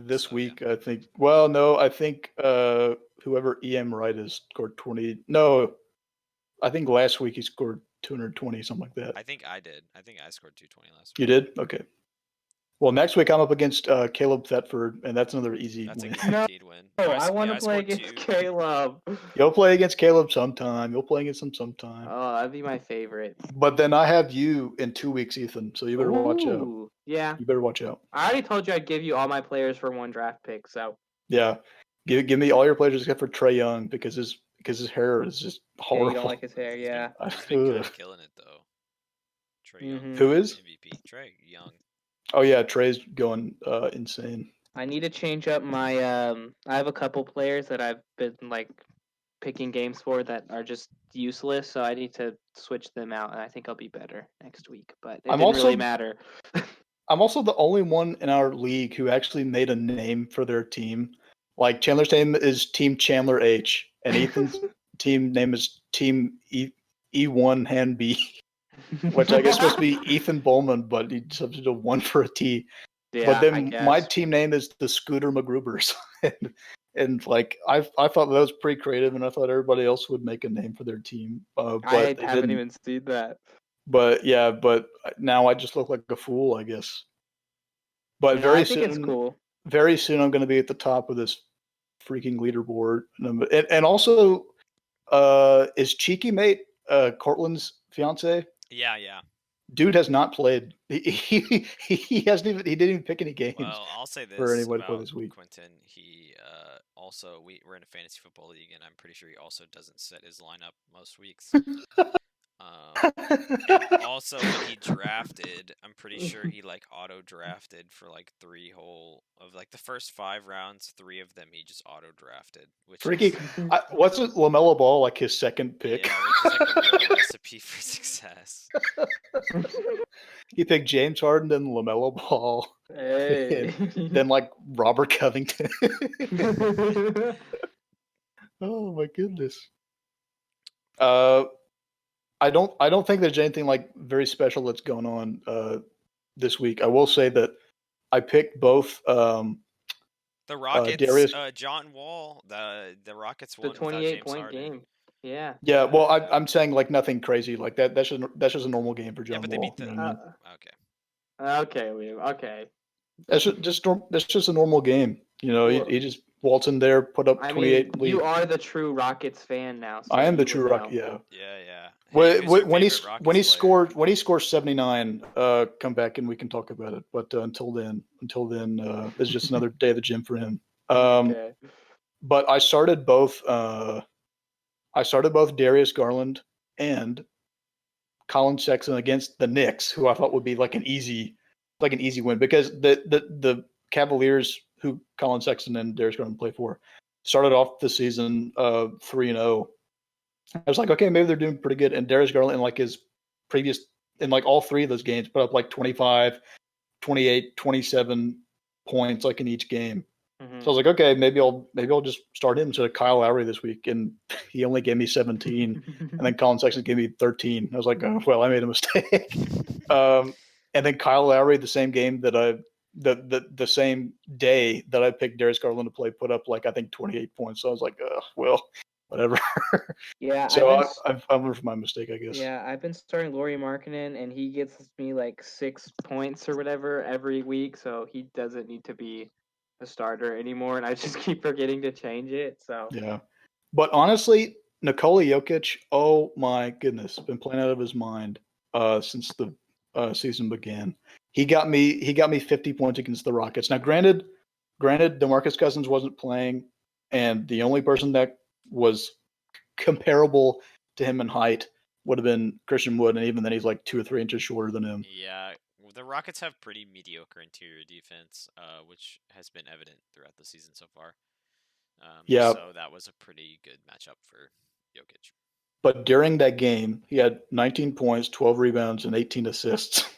This week, yeah. I think. Well, no, I think whoever EM Wright has scored 20. No, I think last week he scored 220, something like that. I think I did. I think I scored 220 last You week. did? Okay. Well, next week I'm up against Caleb Thetford, and that's another easy That's a win. guaranteed win. Oh, No, I want to I play scored against 2. Caleb. You'll play against Caleb sometime. You'll play against him sometime. Oh, that'd be my favorite. But then I have you in 2 weeks, Ethan. So you better watch out. Ooh, yeah. You better watch out. I already told you I'd give you all my players for 1 draft pick. So Yeah, give me all your players except for Trey Young because his hair is just yeah, horrible. you don't like his hair. Yeah. He's been kind of killing it though. Trey Young. Mhm. Who is? MVP? Trey Young. Oh yeah, Trey's going insane. I need to change up my. I have a couple players that I've been like picking games for that are just useless, so I need to switch them out, and I think I'll be better next week. But it didn't really matter. I'm also the only one in our league who actually made a name for their team. Like Chandler's name is Team Chandler H, and Ethan's team name is Team E1 Hand B, which I guess supposed to be Ethan Bowman, but he substituted a 1 for a T. Yeah, but I then guess. my team name is the Scooter McGrubers, and like I thought that was pretty creative, and I thought everybody else would make a name for their team, but I they haven't didn't. even seen that. But yeah, but now I just look like a fool, I guess. But No, very I think soon, it's cool. very soon, I'm going to be at the top of this freaking leaderboard, and also, is Cheeky Mate Cortland's fiance? Yeah, yeah. Dude has not played. He hasn't even. He didn't even pick any games. Well, I'll say for this anybody to play about this week. Quentin. He also we're in a fantasy football league, and I'm pretty sure he also doesn't set his lineup most weeks. And also when he drafted, I'm pretty sure he like auto drafted for like 3 whole of like the first 5 rounds. 3 of them he just auto drafted, which Freaky. is What's it? LaMelo Ball, like his second pick. yeah, which is like a real recipe for success. He picked James Harden and LaMelo Ball. Hey. Then like Robert Covington. Oh my goodness. I don't think there's anything like very special that's going on this week. I will say that I picked both The Rockets, Darius. John Wall, the Rockets The won without 28 James point Harden. game. Yeah. Yeah, well, I'm saying like nothing crazy like that. That's just a normal game for John Yeah, but they Wall. beat the. You know what I mean? Okay. Okay, Liam. Okay. That's just a normal game. You know, Well, he just waltz in there, put up I 28 mean, lead. you are the true Rockets fan now. So I am the you true would Rock. know. Yeah. Yeah, yeah. When, Hey, who's your when he favorite Rockets player? when he scores 79, come back and we can talk about it. But until then, it's just another day at the gym for him. Okay. But I started both. I started both Darius Garland and Colin Sexton against the Knicks, who I thought would be like an easy win because the Cavaliers, who Colin Sexton and Darius Garland play for, started off the season 3-0. I was like, okay, maybe they're doing pretty good. And Darius Garland in like his previous in like all 3 of those games put up like 25, 28, 27 points like in each game. Mm-hmm. So I was like, okay, maybe I'll just start him instead of Kyle Lowry this week, and he only gave me 17, and then Colin Sexton gave me 13. I was like, oh, well, I made a mistake. And then Kyle Lowry, the same game that the same day that I picked Darius Garland to play, put up like I think 28 points. So I was like, well, whatever. Yeah. So I've learned from my mistake, I guess. Yeah, I've been starting Laurie Markkinen, and he gets me like 6 points or whatever every week, so he doesn't need to be a starter anymore, and I just keep forgetting to change it. So Yeah, but honestly, Nikola Jokic, oh my goodness, been playing out of his mind since the season began. He got me 50 points against the Rockets. Now, granted, DeMarcus Cousins wasn't playing, and the only person that was comparable to him in height would have been Christian Wood, and even then he's like 2 or 3 inches shorter than him. Yeah, the Rockets have pretty mediocre interior defense, which has been evident throughout the season so far. Yeah. So that was a pretty good matchup for Jokic. But during that game, he had 19 points, 12 rebounds, and 18 assists.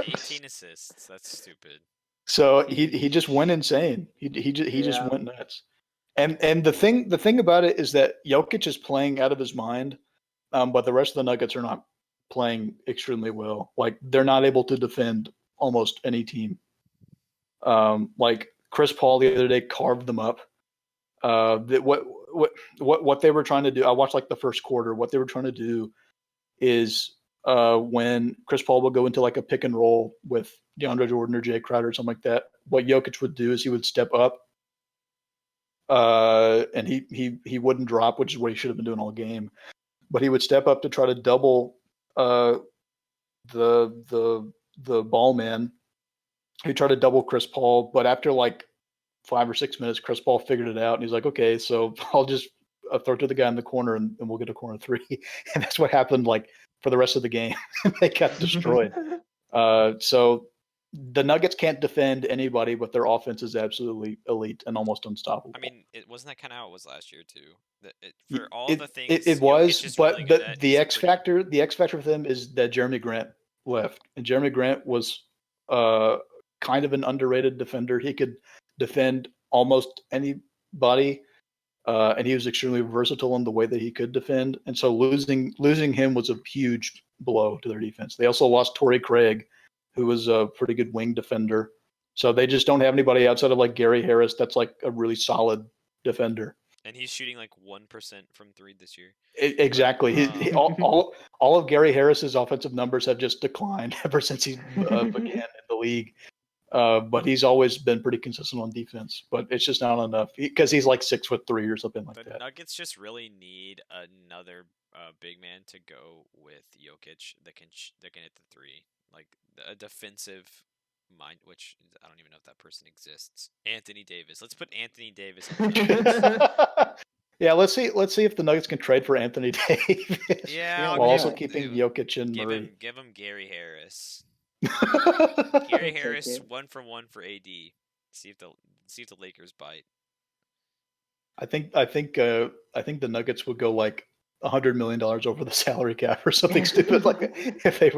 18 assists. That's stupid. So he just went insane. He just went nuts. And the thing about it is that Jokic is playing out of his mind, but the rest of the Nuggets are not playing extremely well. Like they're not able to defend almost any team. Like Chris Paul the other day carved them up. what they were trying to do. I watched like the first quarter. What they were trying to do is when Chris Paul would go into like a pick and roll with DeAndre Jordan or Jay Crowder or something like that, what Jokic would do is he would step up, and he wouldn't drop, which is what he should have been doing all game. But he would step up to try to double the ball man. He tried to double Chris Paul, but after like 5 or 6 minutes, Chris Paul figured it out, and he's like, okay, so I'll just throw it to the guy in the corner, and we'll get a corner three. And that's what happened like for the rest of the game. They got destroyed. So the Nuggets can't defend anybody, but their offense is absolutely elite and almost unstoppable. I mean, it wasn't that kind of how it was last year too. For all the things it was, Jokic is but really good at, the he's X factor for them is that Jeremy Grant left, and Jeremy Grant was kind of an underrated defender. He could defend almost anybody, and he was extremely versatile in the way that he could defend. And so losing him was a huge blow to their defense. They also lost Torrey Craig, who was a pretty good wing defender. So they just don't have anybody outside of like Gary Harris that's like a really solid defender. And he's shooting like 1% from three this year. Exactly. All of Gary Harris's offensive numbers have just declined ever since he began in the league. But he's always been pretty consistent on defense. But it's just not enough because he's like 6'3" or something like that. The Nuggets just really need another big man to go with Jokic that can hit the three, like a defensive mind. Which I don't even know if that person exists. Anthony Davis. Let's put Anthony Davis on the Nuggets. Yeah, let's see if the Nuggets can trade for Anthony Davis. Yeah, while also keeping Jokic and Murray. Give him Gary Harris. Gary Harris 1 for 1 for AD. See if the Lakers bite. I think the Nuggets would go like $100 million over the salary cap or something stupid like that if they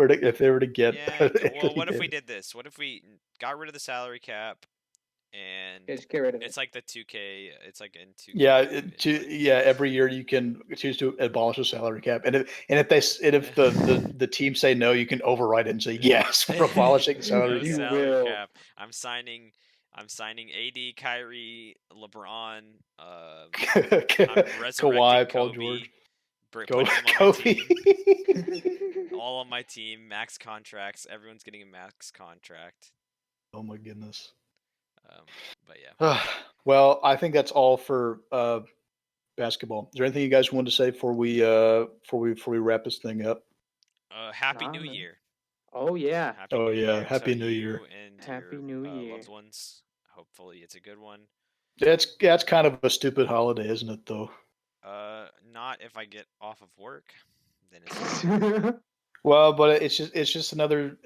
were to get. Yeah. Well, what if we did this? What if we got rid of the salary cap and just get rid of it's like the 2K. It's like in 2K. Yeah, every year you can choose to abolish a salary cap, and if the team say no, you can override it and say yes, we're abolishing salary cap. I'm signing AD, Kyrie, LeBron, Kawhi, Paul George, Kobe. All on my team, max contracts. Everyone's getting a max contract. Oh my goodness. But yeah. Well, I think that's all for basketball. Is there anything you guys wanted to say before we wrap this thing up? Happy New Year. Oh yeah. Happy New Year. And Happy your, New Year. loved ones. Hopefully it's a good one. That's kind of a stupid holiday, isn't it though? Not if I get off of work. Then it's well, but it's just another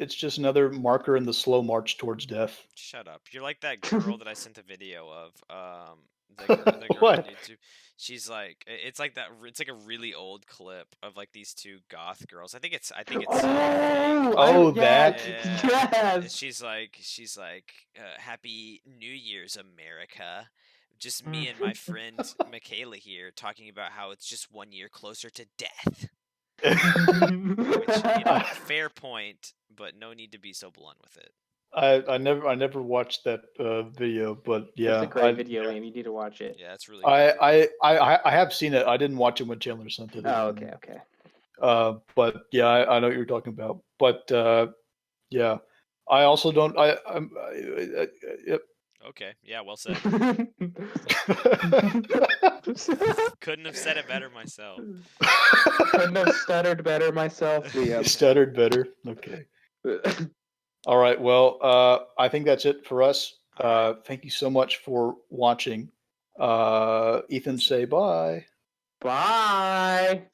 marker in the slow march towards death. Shut up! You're like that girl that I sent a video of. The girl what? on YouTube. She's like, it's like that. It's like a really old clip of like these two goth girls. I think it's. That. Yes. She's like, Happy New Year's, America. Just me and my friend Michaela here talking about how it's just 1 year closer to death. Which, fair point, but no need to be so blunt with it. I never watched that video, but yeah, it's a great video, and you need to watch it. Yeah, it's really. I have seen it. I didn't watch it when Chandler sent it. Oh, okay. But yeah, I know what you're talking about. But yeah, I also don't. Yep. Okay. Yeah. Well said. Couldn't have said it better myself. Couldn't have stuttered better myself. Stuttered better. Okay. All right. Well, I think that's it for us. Thank you so much for watching. Ethan, say bye. Bye.